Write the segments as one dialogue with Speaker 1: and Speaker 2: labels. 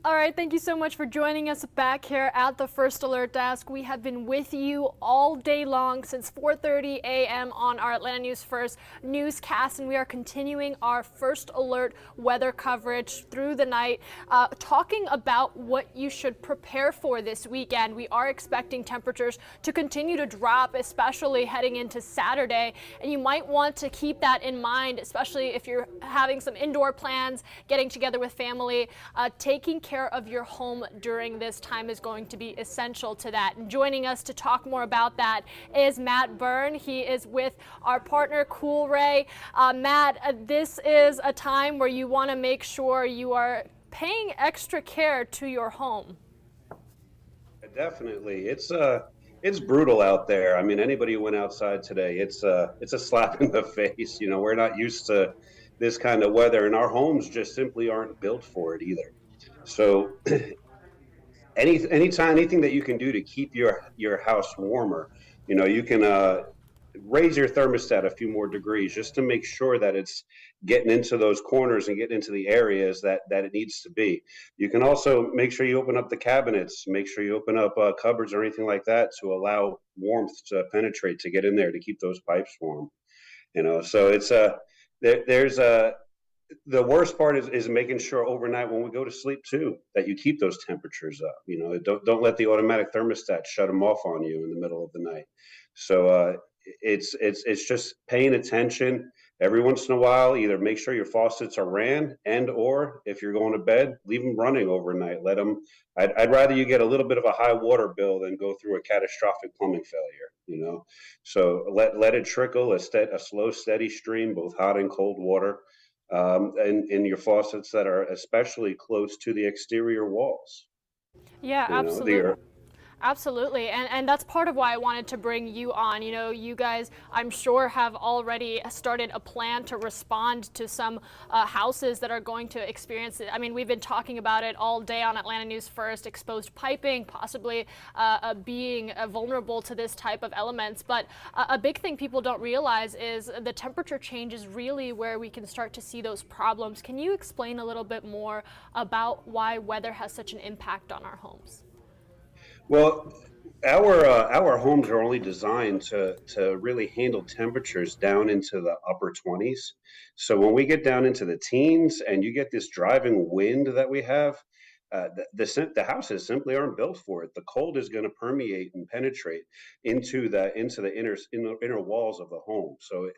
Speaker 1: All right, thank you so much for joining us back here at the First Alert Desk. We have been with you all day long since 4:30 a.m. on our Atlanta News First newscast, and we are continuing our First Alert weather coverage through the night, talking about what you should prepare for this weekend. We are expecting temperatures to continue to drop, especially heading into Saturday, and you might want to keep that in mind, especially if you're having some indoor plans, getting together with family. Taking care of your home during this time is going to be essential to that. And joining us to talk more about that is Matt Byrne. He is with our partner Coolray. Matt, this is a time where you want to make sure you are paying extra care to your home.
Speaker 2: Definitely. It's brutal out there. I mean, anybody who went outside today, it's a slap in the face. You know, we're not used to this kind of weather, and our homes just simply aren't built for it either. So anything that you can do to keep your house warmer, you know, you can raise your thermostat a few more degrees just to make sure that it's getting into those corners and getting into the areas that it needs to be. You can also make sure you open up the cabinets, make sure you open up cupboards or anything like that to allow warmth to penetrate, to get in there, to keep those pipes warm. You know, so it's there's a the worst part is making sure overnight when we go to sleep too that you keep those temperatures up. You know, don't let the automatic thermostat shut them off on you in the middle of the night. So it's just paying attention every once in a while. Either make sure your faucets are ran, and or if you're going to bed, leave them running overnight. Let them. I'd rather you get a little bit of a high water bill than go through a catastrophic plumbing failure. You know, so let it trickle a slow steady stream, both hot and cold water, in your faucets that are especially close to the exterior walls.
Speaker 1: Yeah,
Speaker 2: You know,
Speaker 1: absolutely. Absolutely, and that's part of why I wanted to bring you on. You know, you guys, I'm sure, have already started a plan to respond to some houses that are going to experience it. I mean, we've been talking about it all day on Atlanta News First, exposed piping, possibly being vulnerable to this type of elements. But a big thing people don't realize is the temperature change is really where we can start to see those problems. Can you explain a little bit more about why weather has such an impact on our homes?
Speaker 2: well, our homes are only designed to really handle temperatures down into the upper 20s. So when we get down into the teens and you get this driving wind that we have, the houses simply aren't built for it. The cold is going to permeate and penetrate into the inner walls of the home. So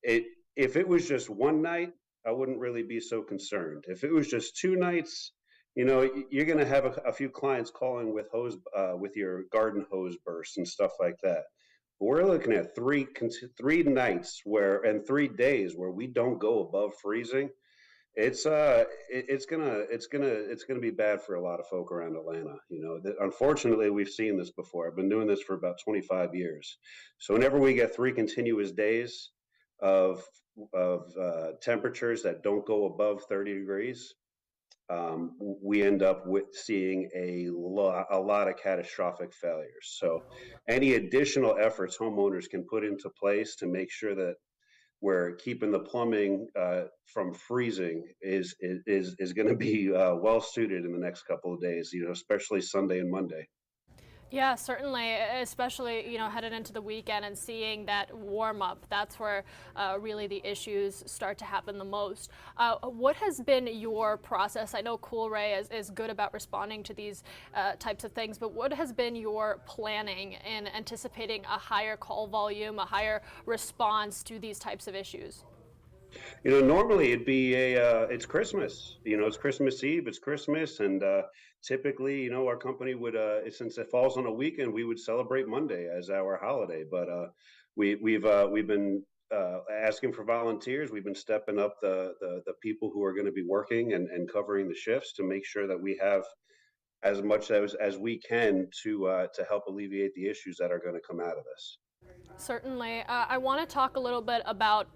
Speaker 2: it if it was just one night, I wouldn't really be so concerned. If it was just two nights, you know, you're going to have a few clients calling with your garden hose bursts and stuff like that. But we're looking at three nights where and 3 days where we don't go above freezing. It's gonna be bad for a lot of folk around Atlanta. You know, unfortunately, we've seen this before. I've been doing this for about 25 years. So whenever we get three continuous days of temperatures that don't go above 30 degrees, we end up with seeing a lot of catastrophic failures. So, any additional efforts homeowners can put into place to make sure that we're keeping the plumbing from freezing is going to be well suited in the next couple of days. You know, especially Sunday and Monday.
Speaker 1: Yeah, certainly, especially, you know, headed into the weekend and seeing that warm up. That's where really the issues start to happen the most. What has been your process? I know Coolray is good about responding to these types of things, but what has been your planning in anticipating a higher call volume, a higher response to these types of issues?
Speaker 2: You know, normally it'd be it's Christmas. You know, it's Christmas Eve, it's Christmas, and typically, you know, our company would, since it falls on a weekend, we would celebrate Monday as our holiday. But we've been asking for volunteers. We've been stepping up the people who are going to be working and covering the shifts to make sure that we have as much as we can to help alleviate the issues that are going to come out of this.
Speaker 1: Certainly. I want to talk a little bit about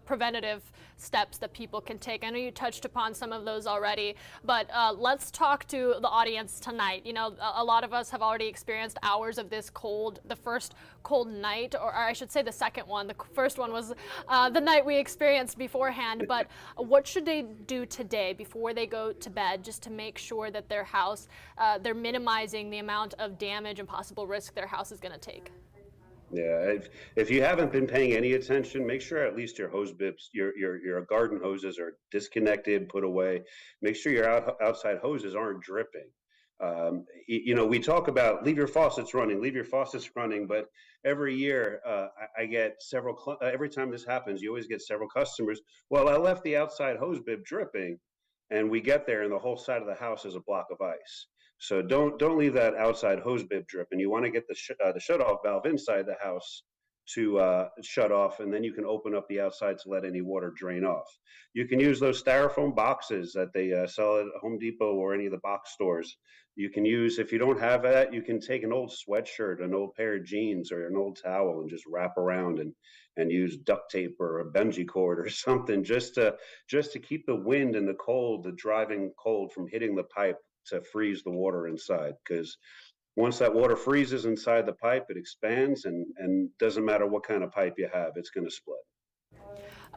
Speaker 1: preventative steps that people can take? I know you touched upon some of those already, but let's talk to the audience tonight. You know, a lot of us have already experienced hours of this cold, the first cold night, or I should say the second one. The first one was the night we experienced beforehand, but what should they do today before they go to bed just to make sure that their house, they're minimizing the amount of damage and possible risk their house is going to take?
Speaker 2: Yeah, if you haven't been paying any attention, make sure at least your hose bibs, your garden hoses are disconnected, put away. Make sure your outside hoses aren't dripping. You know, we talk about leave your faucets running, leave your faucets running, but every year I get several. Every time this happens, you always get several customers. Well, I left the outside hose bib dripping, and we get there, and the whole side of the house is a block of ice. So don't leave that outside hose bib dripping. You want to get the shut off valve inside the house to shut off, and then you can open up the outside to let any water drain off. You can use those styrofoam boxes that they sell at Home Depot or any of the box stores. You can use, if you don't have that, you can take an old sweatshirt, an old pair of jeans, or an old towel and just wrap around and use duct tape or a bungee cord or something just to keep the wind and the cold, the driving cold from hitting the pipe to freeze the water inside. Because once that water freezes inside the pipe, it expands, and doesn't matter what kind of pipe you have, it's going to split.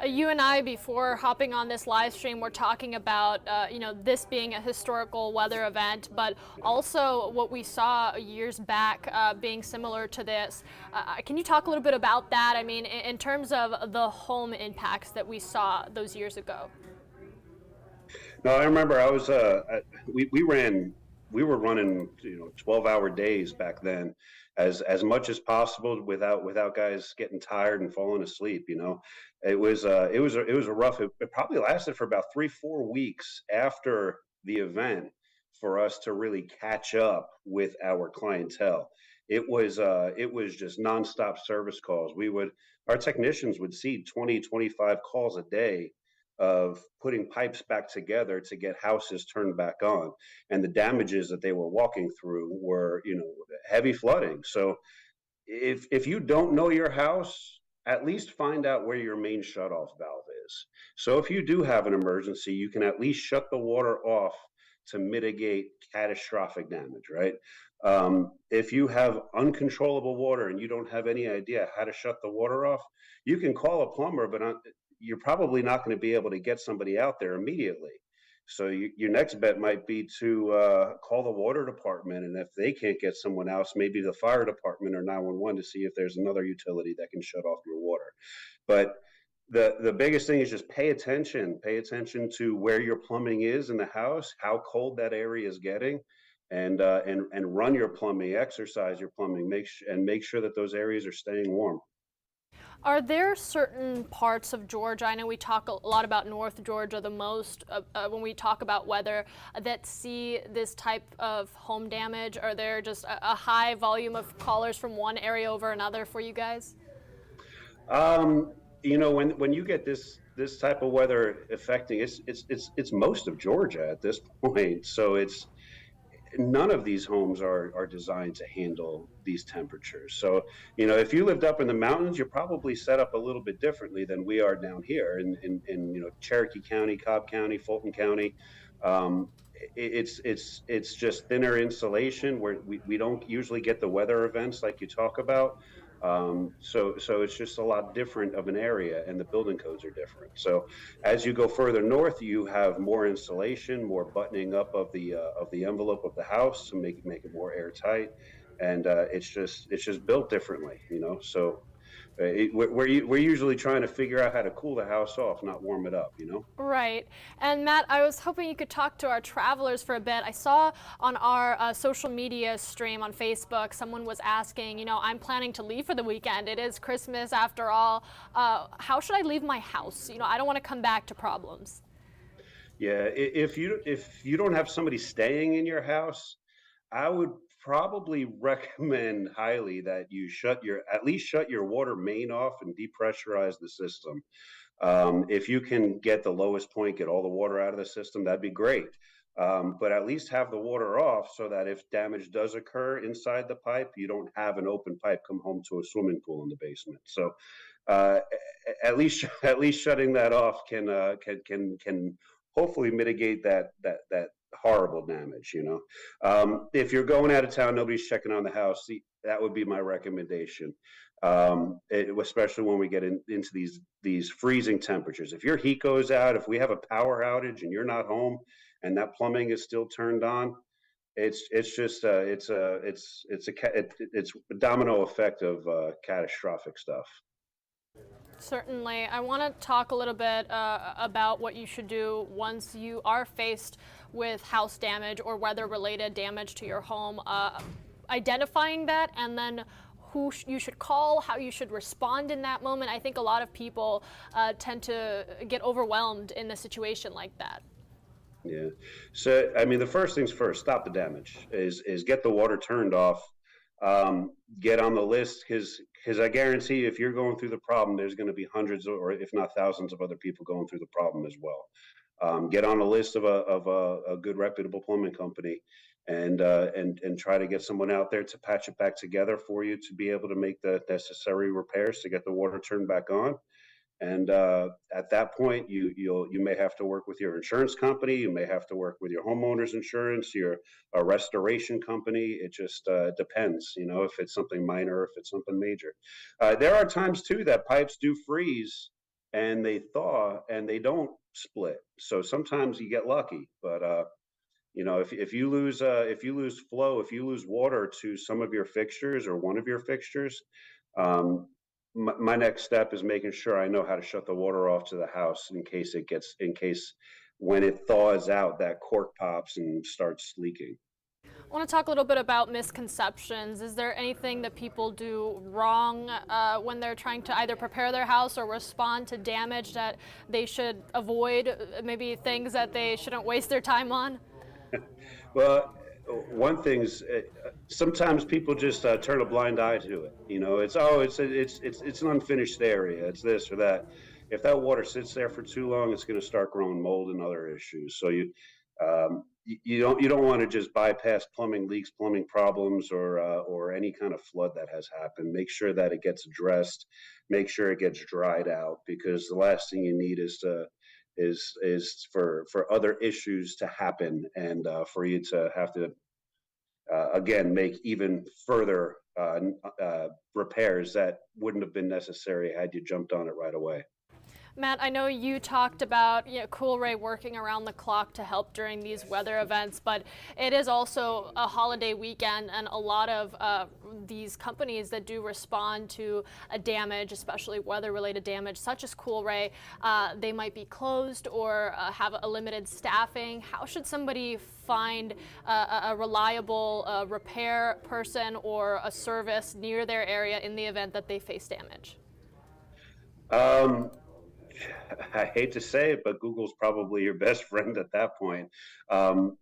Speaker 1: You and I, before hopping on this live stream, were talking about, you know, this being a historical weather event, but also what we saw years back being similar to this. Can you talk a little bit about that? I mean, in terms of the home impacts that we saw those years ago.
Speaker 2: No, I remember I was we were running 12-hour days back then, as much as possible without guys getting tired and falling asleep. You know, it was a rough. It probably lasted for about 3-4 weeks after the event for us to really catch up with our clientele. It was just nonstop service calls. Our technicians would see 20-25 calls a day of putting pipes back together to get houses turned back on, and the damages that they were walking through were, heavy flooding. So if you don't know your house, at least find out where your main shutoff valve is. So if you do have an emergency, you can at least shut the water off to mitigate catastrophic damage, right? If you have uncontrollable water and you don't have any idea how to shut the water off, you can call a plumber, but you're probably not going to be able to get somebody out there immediately. So your next bet might be to call the water department, and if they can't get someone else, maybe the fire department or 911 to see if there's another utility that can shut off your water. But the biggest thing is just pay attention. Pay attention to where your plumbing is in the house, how cold that area is getting, and run your plumbing, exercise your plumbing, make sure that those areas are staying warm.
Speaker 1: Are there certain parts of Georgia, I know we talk a lot about North Georgia the most when we talk about weather, that see this type of home damage? Are there just a high volume of callers from one area over another for you guys?
Speaker 2: When you get this type of weather affecting, it's most of Georgia at this point. So none of these homes are designed to handle these temperatures. So, if you lived up in the mountains, you're probably set up a little bit differently than we are down here in Cherokee County, Cobb County, Fulton County. It's just thinner insulation where we don't usually get the weather events like you talk about. So it's just a lot different of an area, and the building codes are different. So as you go further north, you have more insulation, more buttoning up of the envelope of the house to make it more airtight, and it's just built differently, So we're usually trying to figure out how to cool the house off, not warm it up,
Speaker 1: Right. And Matt, I was hoping you could talk to our travelers for a bit. I saw on our social media stream on Facebook, someone was asking, I'm planning to leave for the weekend. It is Christmas after all. How should I leave my house? I don't want to come back to problems.
Speaker 2: Yeah, if you don't have somebody staying in your house, I would probably recommend highly that you at least shut your water main off and depressurize the system. If you can get the lowest point, get all the water out of the system, that'd be great. But at least have the water off so that if damage does occur inside the pipe, you don't have an open pipe come home to a swimming pool in the basement. So uh, at least shutting that off can hopefully mitigate that horrible damage. If you're going out of town, nobody's checking on the house. That would be my recommendation. Especially when we get into these freezing temperatures. If your heat goes out, if we have a power outage and you're not home, and that plumbing is still turned on, it's just it's a domino effect of catastrophic stuff.
Speaker 1: Certainly. I want to talk a little bit about what you should do once you are faced with house damage or weather-related damage to your home, identifying that, and then who you should call, how you should respond in that moment. I think a lot of people tend to get overwhelmed in a situation like that.
Speaker 2: Yeah. So, I mean, the first things first, stop the damage, is get the water turned off, get on the list, because I guarantee if you're going through the problem, there's going to be hundreds or if not thousands of other people going through the problem as well. Get on a list of a good reputable plumbing company and try to get someone out there to patch it back together for you to be able to make the necessary repairs to get the water turned back on. And at that point, you may have to work with your insurance company. You may have to work with your homeowner's insurance, your a restoration company. It just depends, if it's something minor or if it's something major. There are times too that pipes do freeze and they thaw and they don't split. So sometimes you get lucky, but if you lose flow, if you lose water to some of your fixtures or one of your fixtures, um, my next step is making sure I know how to shut the water off to the house in case when it thaws out that cork pops and starts leaking.
Speaker 1: I want to talk a little bit about misconceptions. Is there anything that people do wrong when they're trying to either prepare their house or respond to damage that they should avoid? Maybe things that they shouldn't waste their time on?
Speaker 2: Well, one thing's sometimes people just turn a blind eye to it. It's an unfinished area. It's this or that. If that water sits there for too long, it's going to start growing mold and other issues. So you don't want to just bypass plumbing leaks, plumbing problems, or any kind of flood that has happened. Make sure that it gets addressed. Make sure it gets dried out, because the last thing you need is for other issues to happen and for you to have to again make even further repairs that wouldn't have been necessary had you jumped on it right away.
Speaker 1: Matt, I know you talked about Coolray working around the clock to help during these weather events, but it is also a holiday weekend, and a lot of these companies that do respond to a damage, especially weather-related damage, such as Coolray, they might be closed or have a limited staffing. How should somebody find a reliable repair person or a service near their area in the event that they face damage?
Speaker 2: Um, I hate to say it, but Google's probably your best friend at that point.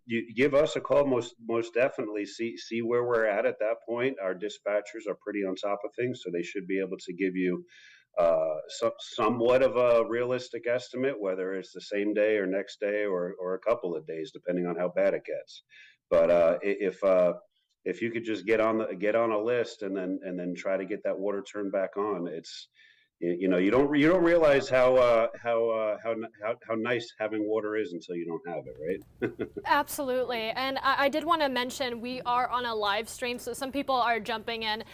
Speaker 2: You give us a call, most definitely. See where we're at that point. Our dispatchers are pretty on top of things, so they should be able to give you somewhat of a realistic estimate, whether it's the same day or next day or a couple of days, depending on how bad it gets. But if you could just get on a list and then try to get that water turned back on, you don't realize how nice having water is until you don't have it, right?
Speaker 1: Absolutely. And I did want to mention we are on a live stream, so some people are jumping in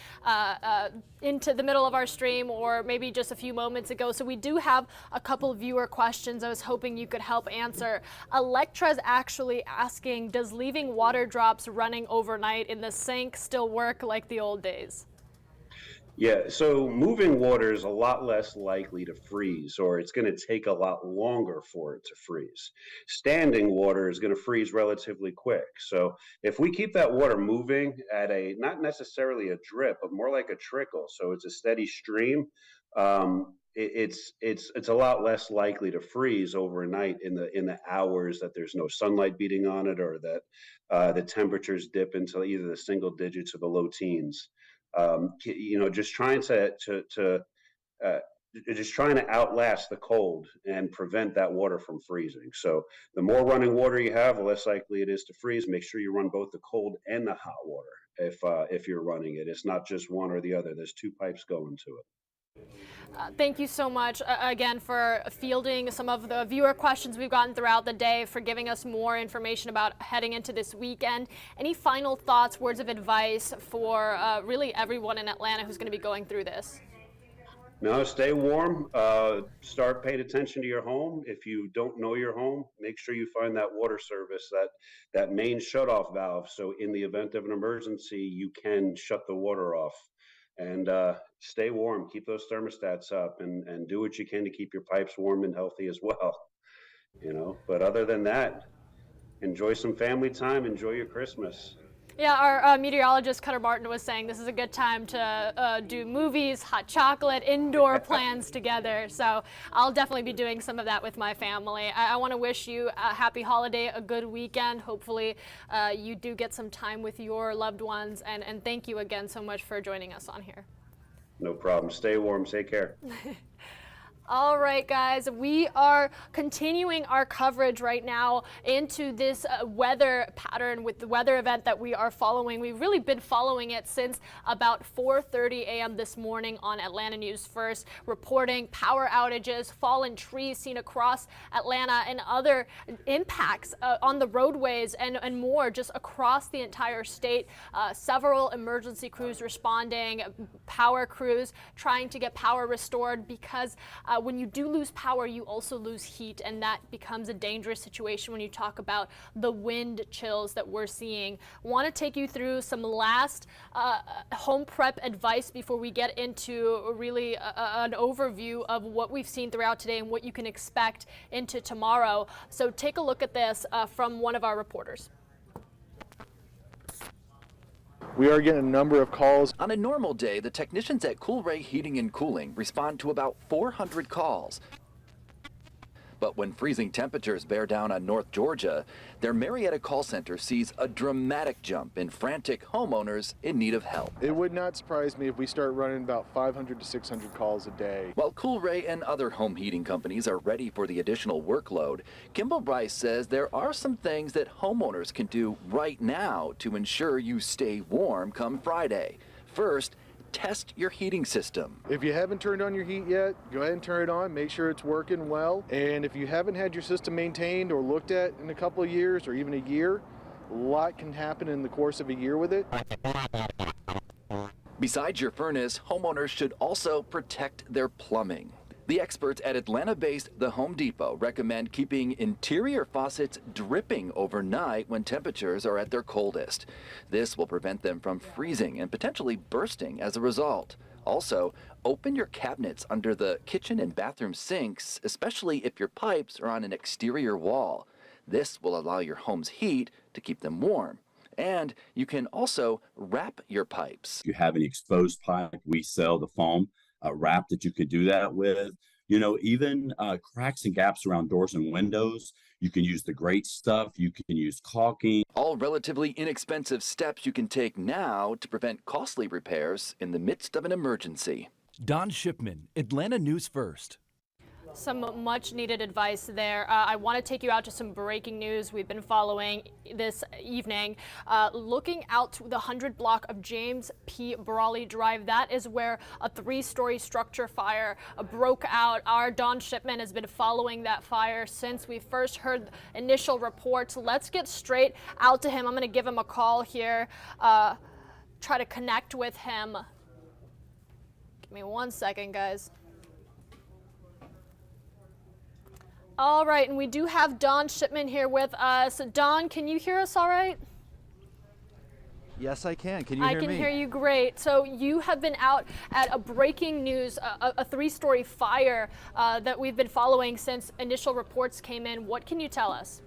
Speaker 1: into the middle of our stream or maybe just a few moments ago. So we do have a couple viewer questions I was hoping you could help answer. Electra's actually asking, does leaving water drops running overnight in the sink still work like the old days?
Speaker 2: Yeah, so moving water is a lot less likely to freeze, or it's going to take a lot longer for it to freeze. Standing water is going to freeze relatively quick. So if we keep that water moving at not necessarily a drip, but more like a trickle, so it's a steady stream, it's a lot less likely to freeze overnight in the hours that there's no sunlight beating on it, or that the temperatures dip into either the single digits or the low teens. Just trying to uh, just trying to outlast the cold and prevent that water from freezing. So the more running water you have, the less likely it is to freeze. Make sure you run both the cold and the hot water if you're running it. It's not just one or the other. There's two pipes going to it.
Speaker 1: Thank you so much again for fielding some of the viewer questions we've gotten throughout the day, for giving us more information about heading into this weekend. Any final thoughts, words of advice for really everyone in Atlanta who's going to be going through this?
Speaker 2: No, stay warm. Start paying attention to your home. If you don't know your home, make sure you find that water service, that main shutoff valve. So in the event of an emergency, you can shut the water off. And stay warm. Keep those thermostats up, and do what you can to keep your pipes warm and healthy as well. But other than that, enjoy some family time. Enjoy your Christmas.
Speaker 1: Yeah, our meteorologist Cutter Martin was saying this is a good time to do movies, hot chocolate, indoor plans together. So I'll definitely be doing some of that with my family. I want to wish you a happy holiday, a good weekend. Hopefully you do get some time with your loved ones. And thank you again so much for joining us on here.
Speaker 2: No problem. Stay warm. Take care.
Speaker 1: All right, guys, we are continuing our coverage right now into this weather pattern with the weather event that we are following. We've really been following it since about 4:30 a.m. this morning on Atlanta News First, reporting power outages, fallen trees seen across Atlanta, and other impacts on the roadways and more just across the entire state. Several emergency crews responding, power crews trying to get power restored, because when you do lose power, you also lose heat, and that becomes a dangerous situation when you talk about the wind chills that we're seeing. Want to take you through some last home prep advice before we get into really an overview of what we've seen throughout today and what you can expect into tomorrow. So take a look at this from one of our reporters.
Speaker 3: We are getting a number of calls.
Speaker 4: On a normal day, the technicians at Coolray Heating and Cooling respond to about 400 calls. But when freezing temperatures bear down on North Georgia, their Marietta call center sees a dramatic jump in frantic homeowners in need of help.
Speaker 3: It would not surprise me if we start running about 500 to 600 calls a day.
Speaker 4: While Coolray and other home heating companies are ready for the additional workload, Kimball Bryce says there are some things that homeowners can do right now to ensure you stay warm come Friday. First, test your heating system.
Speaker 3: If you haven't turned on your heat yet, go ahead and turn it on, make sure it's working well. And if you haven't had your system maintained or looked at in a couple of years or even a year, a lot can happen in the course of a year with it.
Speaker 4: Besides your furnace, homeowners should also protect their plumbing. The experts at Atlanta-based The Home Depot recommend keeping interior faucets dripping overnight when temperatures are at their coldest. This will prevent them from freezing and potentially bursting as a result. Also, open your cabinets under the kitchen and bathroom sinks, especially if your pipes are on an exterior wall. This will allow your home's heat to keep them warm. And you can also wrap your pipes.
Speaker 5: If you have any exposed pipe, we sell the foam wrap that you could do that with. Even cracks and gaps around doors and windows, you can use the great stuff. You can use caulking.
Speaker 4: All relatively inexpensive steps you can take now to prevent costly repairs in the midst of an emergency.
Speaker 6: Don Shipman, Atlanta News First.
Speaker 1: Some much needed advice there. I want to take you out to some breaking news we've been following this evening. Looking out to the 100 block of James P. Brawley Drive, that is where a 3-story structure fire broke out. Our Don Shipman has been following that fire since we first heard initial reports. Let's get straight out to him. I'm going to give him a call here, try to connect with him. Give me 1 second, guys. All right, and we do have Don Shipman here with us. Don, can you hear us all right?
Speaker 7: Yes, I can. Can you hear me?
Speaker 1: I can hear you great. So you have been out at a breaking news, a 3-story fire that we've been following since initial reports came in. What can you tell us?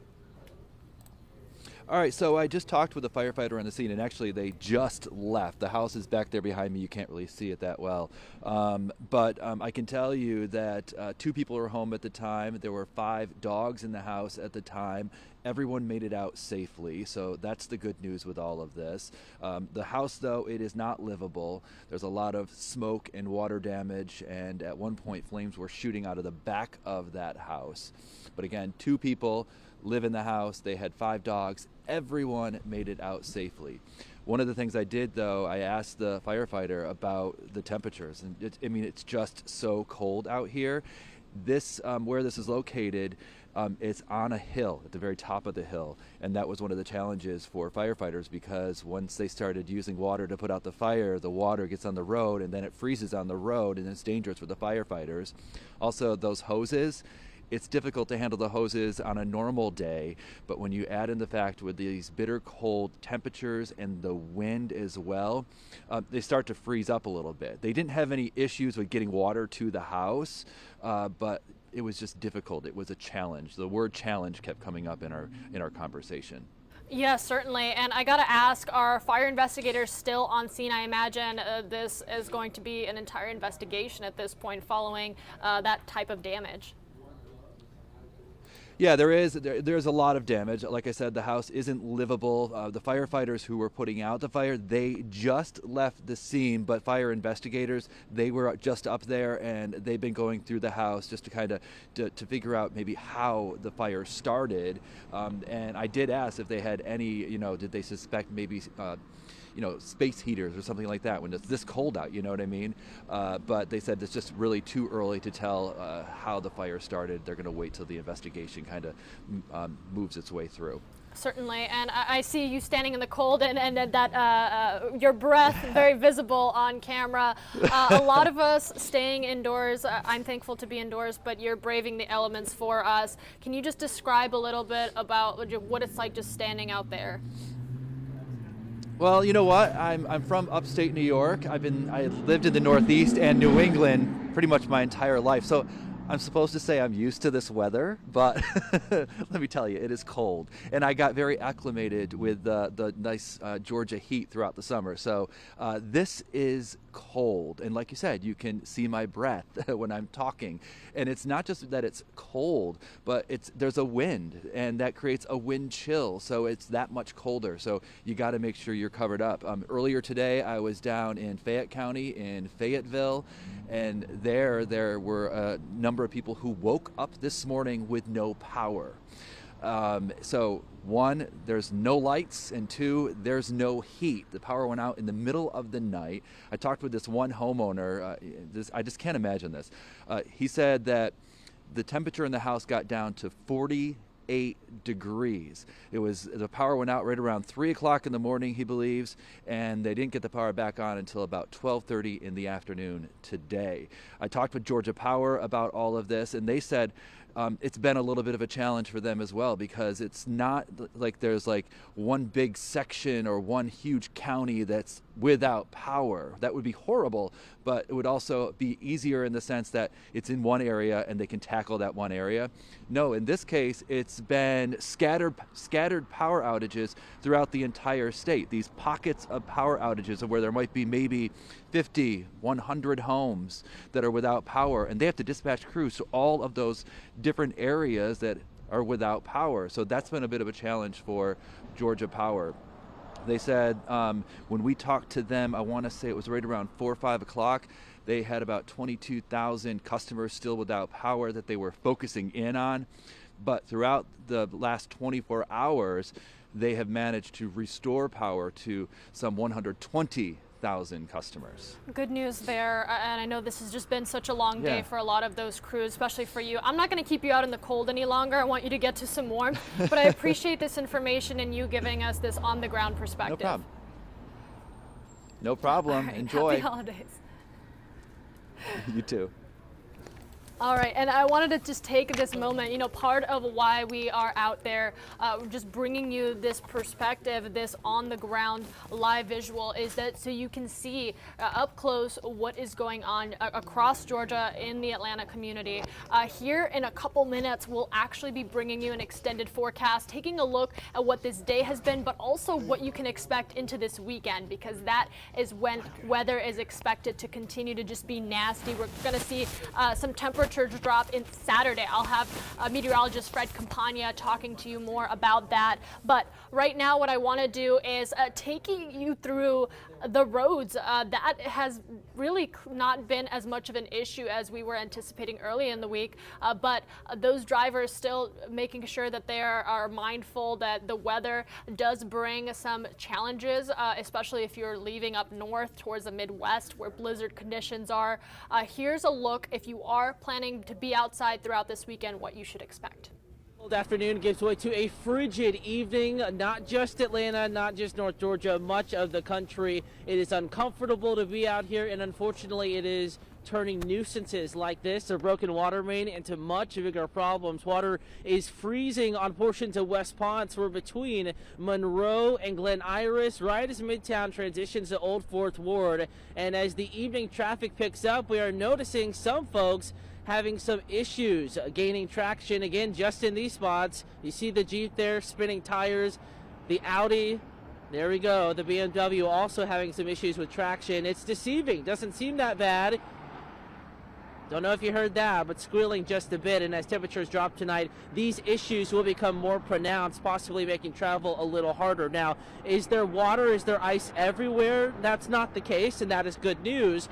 Speaker 7: All right, so I just talked with a firefighter on the scene, and actually they just left. The house is back there behind me. You can't really see it that well. But I can tell you that 2 people were home at the time. There were 5 dogs in the house at the time. Everyone made it out safely, so that's the good news with all of this. The house, though, it is not livable. There's a lot of smoke and water damage, and at one point flames were shooting out of the back of that house. But again, 2 people live in the house. They had 5 dogs. Everyone made it out safely. One of the things I did, though, I asked the firefighter about the temperatures. And it's just so cold out here. This, where this is located, it's on a hill, at the very top of the hill. And that was one of the challenges for firefighters, because once they started using water to put out the fire, the water gets on the road and then it freezes on the road, and it's dangerous for the firefighters. Also, those hoses, it's difficult to handle the hoses on a normal day, but when you add in the fact with these bitter cold temperatures and the wind as well, they start to freeze up a little bit. They didn't have any issues with getting water to the house, but it was just difficult. It was a challenge. The word challenge kept coming up in our conversation.
Speaker 1: Yes, certainly. And I got to ask, are fire investigators still on scene? I imagine this is going to be an entire investigation at this point following that type of damage.
Speaker 7: Yeah, there's a lot of damage. Like I said, the house isn't livable. The firefighters who were putting out the fire, they just left the scene, but fire investigators, they were just up there, and they've been going through the house just to kind of to figure out maybe how the fire started. And I did ask if they had any, did they suspect maybe space heaters or something like that when it's this cold out, you know what I mean? But they said it's just really too early to tell how the fire started. They're going to wait till the investigation kind of moves its way through.
Speaker 1: Certainly, and I see you standing in the cold, and that your breath very visible on camera. A lot of us staying indoors. I'm thankful to be indoors, but you're braving the elements for us. Can you just describe a little bit about what it's like just standing out there?
Speaker 7: Well, you know what? I'm from upstate New York. I lived in the Northeast and New England pretty much my entire life. So I'm supposed to say I'm used to this weather, but let me tell you, it is cold. And I got very acclimated with the nice Georgia heat throughout the summer. So this is cold. And like you said, you can see my breath when I'm talking. And it's not just that it's cold, but there's a wind, and that creates a wind chill. So it's that much colder. So you got to make sure you're covered up. Earlier today, I was down in Fayette County in Fayetteville, and there were a number of people who woke up this morning with no power. So 1, there's no lights, and 2, there's no heat. The power went out in the middle of the night. I talked with this one homeowner. I just can't imagine this. He said that the temperature in the house got down to 48 degrees. The power went out right around 3 o'clock in the morning, he believes, and they didn't get the power back on until about 12:30 in the afternoon today. I talked with Georgia Power about all of this, and they said it's been a little bit of a challenge for them as well, because it's not like there's like one big section or one huge county that's without power. That would be horrible, but it would also be easier in the sense that it's in one area and they can tackle that one area. No, in this case, it's been scattered power outages throughout the entire state. These pockets of power outages where there might be maybe 50, 100 homes that are without power, and they have to dispatch crews to all of those different areas that are without power. So that's been a bit of a challenge for Georgia Power. They said when we talked to them, I want to say it was right around 4 or 5 o'clock, they had about 22,000 customers still without power that they were focusing in on. But throughout the last 24 hours, they have managed to restore power to some 120,000 customers.
Speaker 1: Good news there, and I know this has just been such a long day for a lot of those crews, especially for you. I'm not going to keep you out in the cold any longer. I want you to get to some warmth, but I appreciate this information and you giving us this on-the-ground perspective.
Speaker 7: No problem. No problem.
Speaker 1: All right,
Speaker 7: Enjoy.
Speaker 1: Happy holidays.
Speaker 7: You too.
Speaker 1: All right, and I wanted to just take this moment, part of why we are out there just bringing you this perspective, this on the ground live visual, is that so you can see up close what is going on across Georgia in the Atlanta community. Here in a couple minutes, we'll actually be bringing you an extended forecast, taking a look at what this day has been, but also what you can expect into this weekend, because that is when weather is expected to continue to just be nasty. We're going to see some temperature drop in Saturday. I'll have meteorologist Fred Campagna talking to you more about that. But right now what I want to do is taking you through the roads. That has really not been as much of an issue as we were anticipating early in the week. But those drivers still making sure that they are mindful that the weather does bring some challenges, especially if you're leaving up north towards the Midwest where blizzard conditions are. Here's a look if you are planning to be outside throughout this weekend, what you should expect.
Speaker 8: Cold afternoon gives way to a frigid evening. Not just Atlanta, not just North Georgia, much of the country. It is uncomfortable to be out here, and unfortunately it is turning nuisances like this, a broken water main, into much bigger problems. Water is freezing on portions of West Ponce. We're between Monroe and Glen Iris, right as Midtown transitions to Old Fourth Ward. And as the evening traffic picks up, we are noticing some folks having some issues gaining traction again just in these spots. You see the Jeep there spinning tires, the Audi, there we go, the BMW also having some issues with traction. It's deceiving, doesn't seem that bad. Don't know if you heard that, but squealing just a bit. And as temperatures drop tonight, these issues will become more pronounced, possibly making travel a little harder. Now, is there water, is there ice everywhere? That's not the case, and that is good news.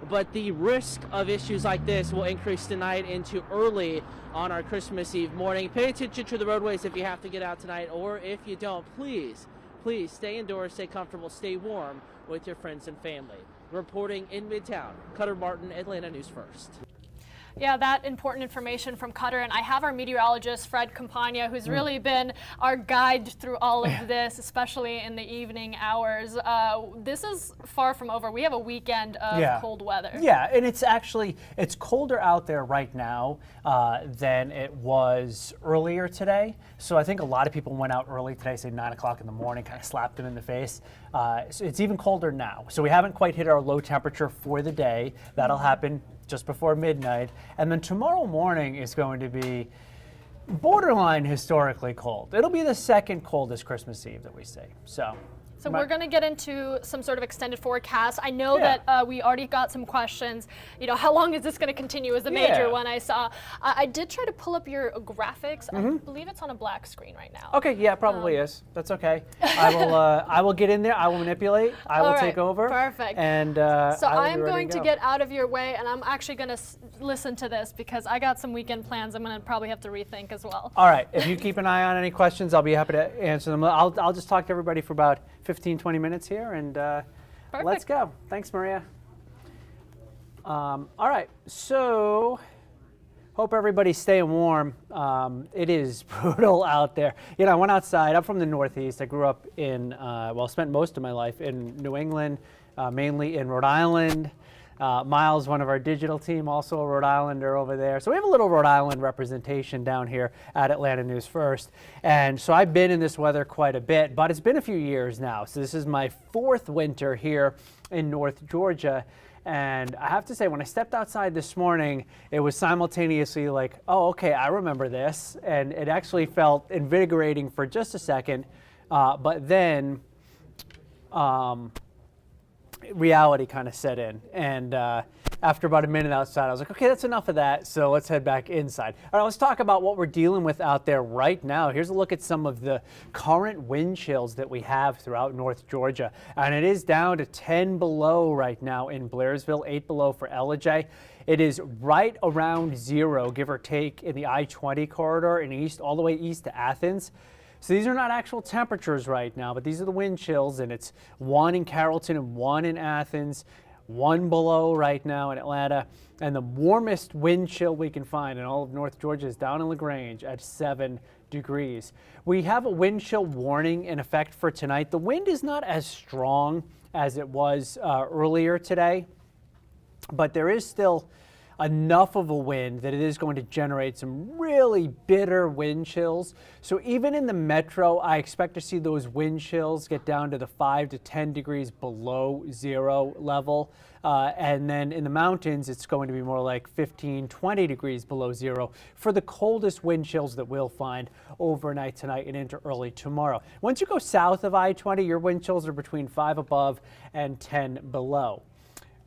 Speaker 8: But the risk of issues like this will increase tonight into early on our Christmas Eve morning. Pay attention to the roadways if you have to get out tonight, or if you don't, please stay indoors, stay comfortable, stay warm with your friends and family. Reporting in Midtown, Cutter Martin, Atlanta News First.
Speaker 1: Yeah, that important information from Cutter. And I have our meteorologist, Fred Campagna, who's really been our guide through all of this, especially in the evening hours. This is far from over. We have a weekend of cold weather.
Speaker 9: Yeah, and it's colder out there right now than it was earlier today. So I think a lot of people went out early today, say 9 o'clock in the morning, kind of slapped them in the face. So it's even colder now. So we haven't quite hit our low temperature for the day. That'll happen just before midnight. And then tomorrow morning is going to be borderline historically cold. It'll be the second coldest Christmas Eve that we see. So
Speaker 1: we're going to get into some sort of extended forecast. I know that we already got some questions. How long is this going to continue is the major one I saw. I did try to pull up your graphics. I believe it's on a black screen right now.
Speaker 9: Okay, yeah, probably is. That's okay. I will get in there. I will manipulate. I will take over.
Speaker 1: Perfect.
Speaker 9: And
Speaker 1: so I'm going to get out of your way, and I'm actually going to listen to this because I got some weekend plans I'm going to probably have to rethink as well.
Speaker 9: All right. If you keep an eye on any questions, I'll be happy to answer them. I'll just talk to everybody for about 15-20 minutes here, and let's go. Thanks, Maria. All right, so hope everybody's staying warm. It is brutal out there. I went outside. I'm from the Northeast. I grew up spent most of my life in New England, mainly in Rhode Island. Miles, one of our digital team, also a Rhode Islander over there. So we have a little Rhode Island representation down here at Atlanta News First. And so I've been in this weather quite a bit, but it's been a few years now. So this is my fourth winter here in North Georgia. And I have to say, when I stepped outside this morning, it was simultaneously like, oh, okay, I remember this. And it actually felt invigorating for just a second. But then reality kind of set in, and after about a minute outside I was like, okay, that's enough of that, so let's head back inside. All right, let's talk about what we're dealing with out there right now. Here's a look at some of the current wind chills that we have throughout North Georgia, and it is down to 10 below right now in Blairsville, 8 below for Ellijay. It is right around 0, give or take, in the I-20 corridor and east, all the way east to Athens. So these are not actual temperatures right now, but these are the wind chills, and it's 1 in Carrollton and 1 in Athens, 1 below right now in Atlanta, and the warmest wind chill we can find in all of North Georgia is down in LaGrange at 7 degrees. We have a wind chill warning in effect for tonight. The wind is not as strong as it was earlier today, but there is still enough of a wind that it is going to generate some really bitter wind chills. So even in the metro, I expect to see those wind chills get down to the 5 to 10 degrees below zero level. And then in the mountains, it's going to be more like 15, 20 degrees below zero for the coldest wind chills that we'll find overnight tonight and into early tomorrow. Once you go south of I-20, your wind chills are between 5 above and 10 below.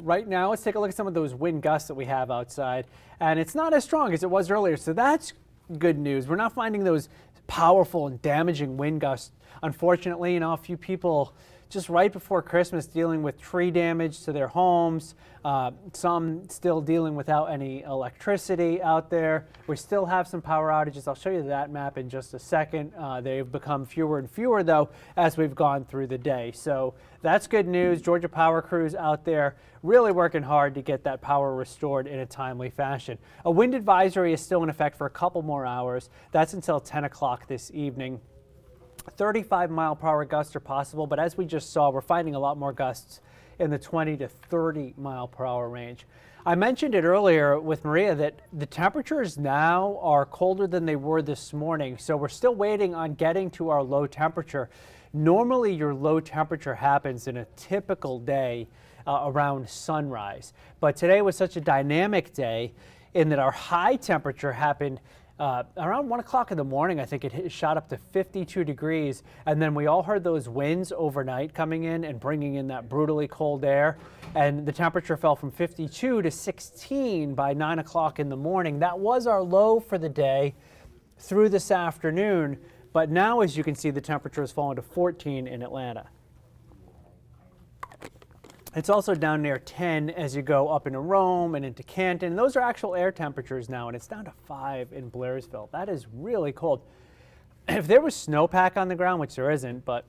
Speaker 9: Right now, let's take a look at some of those wind gusts that we have outside, and it's not as strong as it was earlier, so that's good news. We're not finding those powerful and damaging wind gusts. Unfortunately, a few people just right before Christmas dealing with tree damage to their homes, some still dealing without any electricity out there. We still have some power outages. I'll show you that map in just a second. They've become fewer and fewer, though, as we've gone through the day. So that's good news. Georgia Power crews out there really working hard to get that power restored in a timely fashion. A wind advisory is still in effect for a couple more hours. That's until 10 o'clock this evening. 35-mile-per-hour gusts are possible, but as we just saw, we're finding a lot more gusts in the 20 to 30-mile-per-hour range. I mentioned it earlier with Maria that the temperatures now are colder than they were this morning, so we're still waiting on getting to our low temperature. Normally, your low temperature happens in a typical day around sunrise, but today was such a dynamic day in that our high temperature happened around 1 o'clock in the morning. I think it shot up to 52 degrees. And then we all heard those winds overnight coming in and bringing in that brutally cold air. And the temperature fell from 52 to 16 by 9 o'clock in the morning. That was our low for the day through this afternoon. But now, as you can see, the temperature has fallen to 14 in Atlanta. It's also down near 10 as you go up into Rome and into Canton. Those are actual air temperatures now, and it's down to 5 in Blairsville. That is really cold. If there was snowpack on the ground, which there isn't, but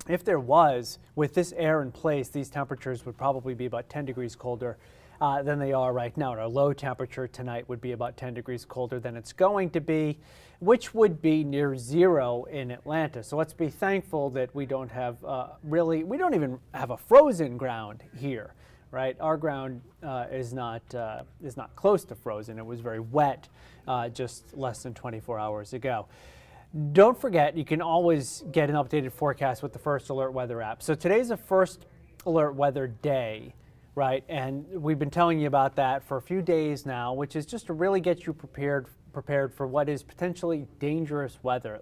Speaker 9: if there was, with this air in place, these temperatures would probably be about 10 degrees colder than they are right now. Our low temperature tonight would be about 10 degrees colder than it's going to be, which would be near zero in Atlanta. So let's be thankful that we don't have we don't even have a frozen ground here, right? Our ground is not close to frozen. It was very wet just less than 24 hours ago. Don't forget, you can always get an updated forecast with the First Alert Weather app. So today's a First Alert Weather day, right? And we've been telling you about that for a few days now, which is just to really get you prepared for what is potentially dangerous weather.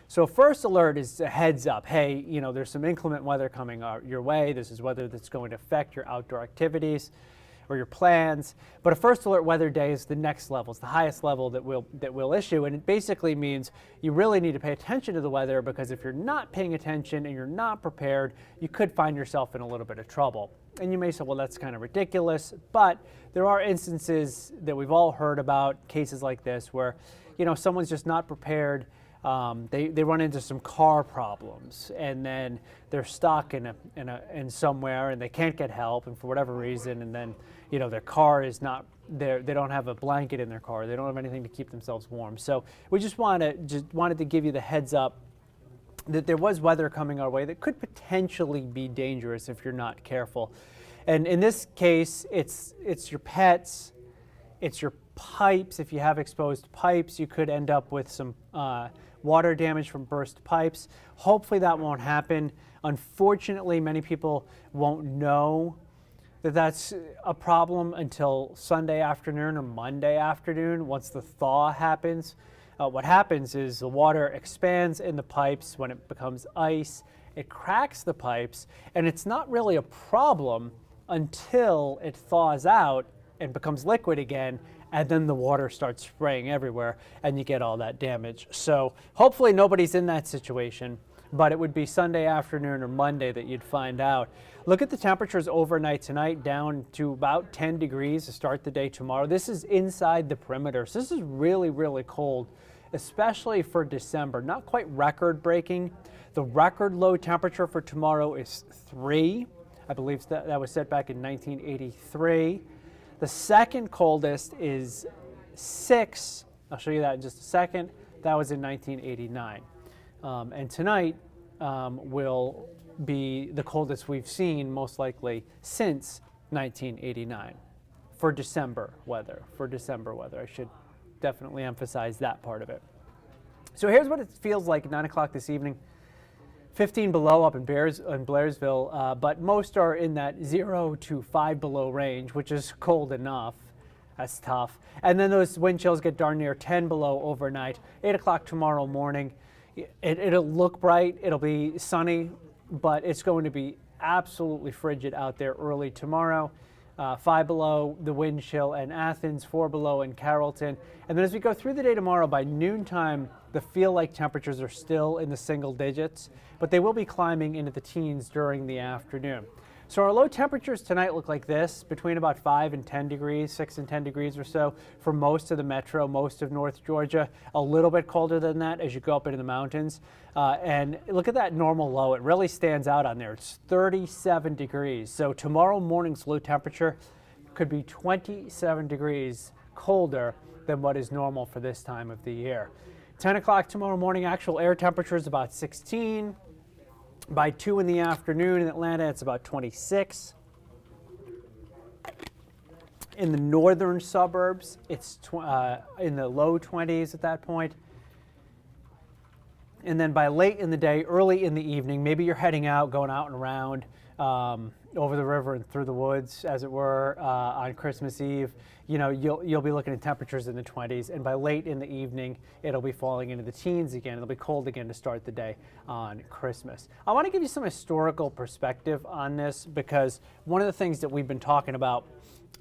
Speaker 9: So First Alert is a heads up. Hey, there's some inclement weather coming your way. This is weather that's going to affect your outdoor activities or your plans. But a First Alert Weather Day is the next level. It's the highest level that we'll issue. And it basically means you really need to pay attention to the weather, because if you're not paying attention and you're not prepared, you could find yourself in a little bit of trouble. And you may say, well, that's kind of ridiculous. But there are instances that we've all heard about, cases like this, where someone's just not prepared. They run into some car problems, and then they're stuck in somewhere, and they can't get help, and for whatever reason, and then their car is not there. They don't have a blanket in their car. They don't have anything to keep themselves warm. So we just wanted to give you the heads up that there was weather coming our way that could potentially be dangerous if you're not careful. And in this case, it's your pets, it's your pipes. If you have exposed pipes, you could end up with some water damage from burst pipes. Hopefully that won't happen. Unfortunately, many people won't know that that's a problem until Sunday afternoon or Monday afternoon, once the thaw happens. What happens is the water expands in the pipes. When it becomes ice, it cracks the pipes, and it's not really a problem until it thaws out and becomes liquid again, and then the water starts spraying everywhere, and you get all that damage. So hopefully nobody's in that situation, but it would be Sunday afternoon or Monday that you'd find out. Look at the temperatures overnight tonight, down to about 10 degrees to start the day tomorrow. This is inside the perimeter, so this is really, really cold, especially for December. Not quite record-breaking. The record low temperature for tomorrow is 3. I believe that was set back in 1983. The second coldest is 6. I'll show you that in just a second. That was in 1989. And tonight will be the coldest we've seen, most likely, since 1989. for December weather. I should definitely emphasize that part of it. So here's what it feels like at 9 o'clock this evening. 15 below up in Blairsville, but most are in that 0 to 5 below range, which is cold enough. That's tough. And then those wind chills get darn near 10 below overnight. 8 o'clock tomorrow morning. It'll look bright. It'll be sunny, but it's going to be absolutely frigid out there early tomorrow. 5 below the wind chill in Athens, 4 below in Carrollton. And then as we go through the day tomorrow, by noontime, the feel-like temperatures are still in the single digits, but they will be climbing into the teens during the afternoon. So our low temperatures tonight look like this, between about 5 and 10 degrees, 6 and 10 degrees or so for most of the metro, most of North Georgia. A little bit colder than that as you go up into the mountains. And look at that normal low. It really stands out on there. It's 37 degrees. So tomorrow morning's low temperature could be 27 degrees colder than what is normal for this time of the year. 10 o'clock tomorrow morning, actual air temperature is about 16. By 2 in the afternoon in Atlanta, it's about 26. In the northern suburbs, it's in the low 20s at that point. And then by late in the day, early in the evening, maybe you're heading out, going out and around over the river and through the woods, as it were, on Christmas Eve. You know, you'll be looking at temperatures in the 20s, and by late in the evening, it'll be falling into the teens again. It'll be cold again to start the day on Christmas. I want to give you some historical perspective on this, because one of the things that we've been talking about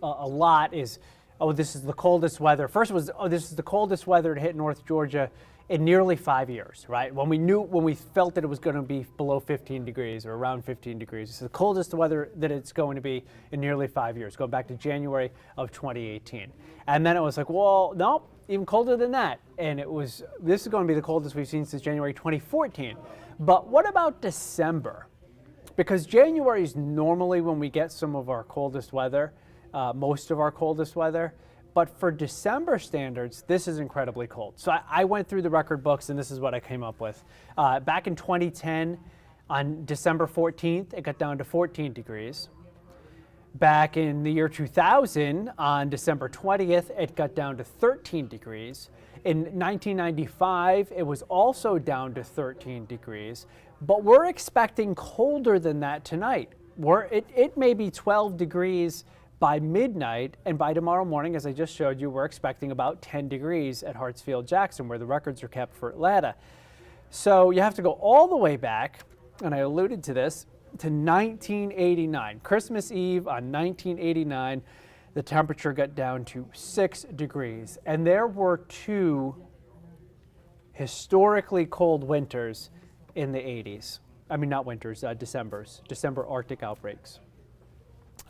Speaker 9: a lot is, oh, this is the coldest weather. First was, oh, this is the coldest weather to hit North Georgia in nearly 5 years, right? When we felt that it was going to be below 15 degrees or around 15 degrees. It's the coldest weather that it's going to be in nearly 5 years, going back to January of 2018. And then it was like, well, no, even colder than that. And this is going to be the coldest we've seen since January 2014. But what about December? Because January is normally when we get some of our coldest weather, most of our coldest weather. But for December standards, this is incredibly cold. So I went through the record books, and this is what I came up with. Back in 2010, on December 14th, it got down to 14 degrees. Back in the year 2000, on December 20th, it got down to 13 degrees. In 1995, it was also down to 13 degrees. But we're expecting colder than that tonight. It may be 12 degrees by midnight, and by tomorrow morning, as I just showed you, we're expecting about 10 degrees at Hartsfield-Jackson, where the records are kept for Atlanta. So you have to go all the way back, and I alluded to this, to 1989. Christmas Eve on 1989, the temperature got down to 6 degrees. And there were 2 historically cold winters in the 80s. I mean, not winters, December Arctic outbreaks.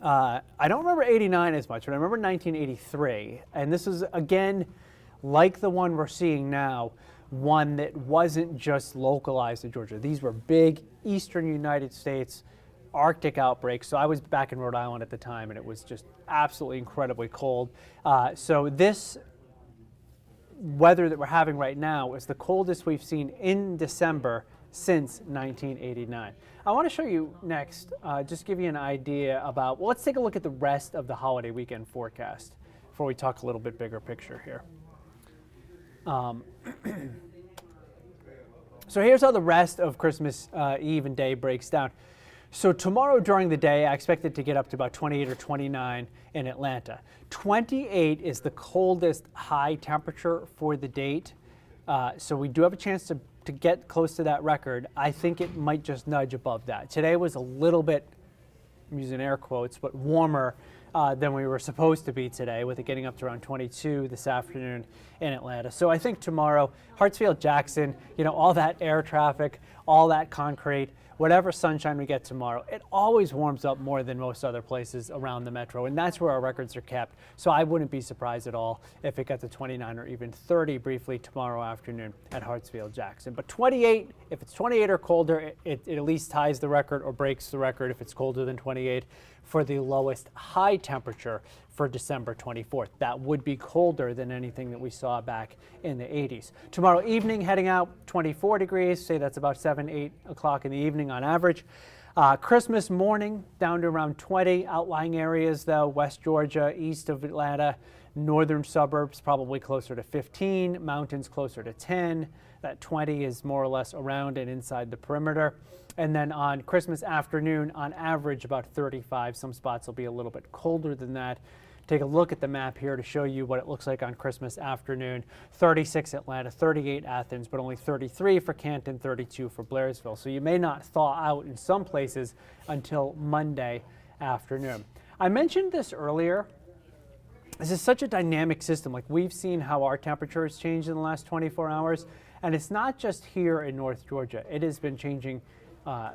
Speaker 9: I don't remember 89 as much, but I remember 1983. And this is, again, like the one we're seeing now, one that wasn't just localized to Georgia. These were big eastern United States Arctic outbreaks. So I was back in Rhode Island at the time, and it was just absolutely incredibly cold. So this weather that we're having right now is the coldest we've seen in December since 1989. I want to show you next, just give you an idea about, well, let's take a look at the rest of the holiday weekend forecast before we talk a little bit bigger picture here. So here's how the rest of Christmas Eve and day breaks down. So tomorrow during the day, I expect it to get up to about 28 or 29 in Atlanta. 28 is the coldest high temperature for the date. So we do have a chance to get close to that record. I think it might just nudge above that. Today was a little bit, I'm using air quotes, but warmer than we were supposed to be today, with it getting up to around 22 this afternoon in Atlanta. So I think tomorrow, Hartsfield-Jackson, you know, all that air traffic, all that concrete, whatever sunshine we get tomorrow, it always warms up more than most other places around the metro, and that's where our records are kept. So I wouldn't be surprised at all if it got to 29 or even 30 briefly tomorrow afternoon at Hartsfield-Jackson. But 28, if it's 28 or colder, it at least ties the record or breaks the record if it's colder than 28 for the lowest high temperature for December 24th. That would be colder than anything that we saw back in the 80s. Tomorrow evening, heading out 24 degrees, say that's about 7, 8 o'clock in the evening on average. Christmas morning down to around 20. Outlying areas though, West Georgia, east of Atlanta, northern suburbs probably closer to 15, mountains closer to 10. That 20 is more or less around and inside the perimeter. And then on Christmas afternoon, on average about 35. Some spots will be a little bit colder than that. Take a look at the map here to show you what it looks like on Christmas afternoon. 36 Atlanta, 38 Athens, but only 33 for Canton, 32 for Blairsville. So you may not thaw out in some places until Monday afternoon. I mentioned this earlier. This is such a dynamic system. Like, we've seen how our temperature has changed in the last 24 hours. And it's not just here in North Georgia. It has been changing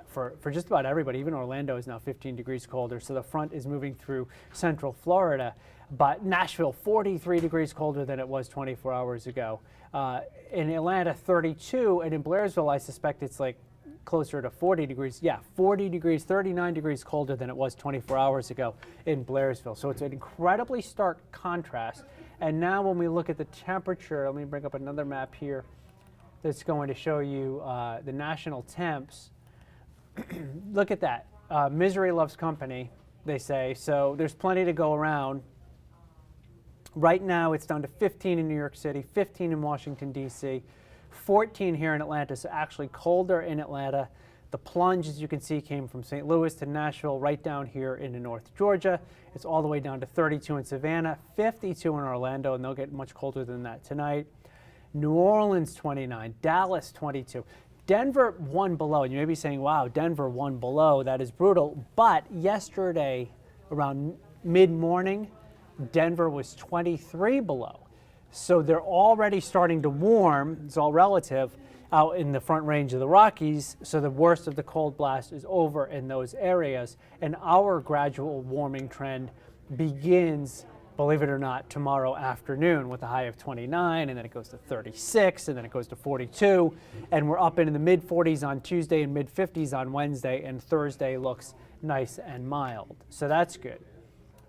Speaker 9: for just about everybody. Even Orlando is now 15 degrees colder. So the front is moving through central Florida. But Nashville, 43 degrees colder than it was 24 hours ago. In Atlanta, 32. And in Blairsville, I suspect it's like closer to 40 degrees. Yeah, 40 degrees, 39 degrees colder than it was 24 hours ago in Blairsville. So it's an incredibly stark contrast. And now when we look at the temperature, let me bring up another map here that's going to show you the national temps. Look at that. Misery loves company, they say. So there's plenty to go around. Right now it's down to 15 in New York City, 15 in Washington, D.C., 14 here in Atlanta, so actually colder in Atlanta. The plunge, as you can see, came from St. Louis to Nashville, right down here into North Georgia. It's all the way down to 32 in Savannah, 52 in Orlando, and they'll get much colder than that tonight. New Orleans, 29, Dallas, 22. Denver, 1 below. You may be saying, wow, Denver, 1 below. That is brutal. But yesterday, around mid-morning, Denver was 23 below. So they're already starting to warm, it's all relative, out in the Front Range of the Rockies. So the worst of the cold blast is over in those areas. And our gradual warming trend begins, believe it or not, tomorrow afternoon with a high of 29, and then it goes to 36, and then it goes to 42. And we're up into the mid-40s on Tuesday and mid-50s on Wednesday, and Thursday looks nice and mild. So that's good.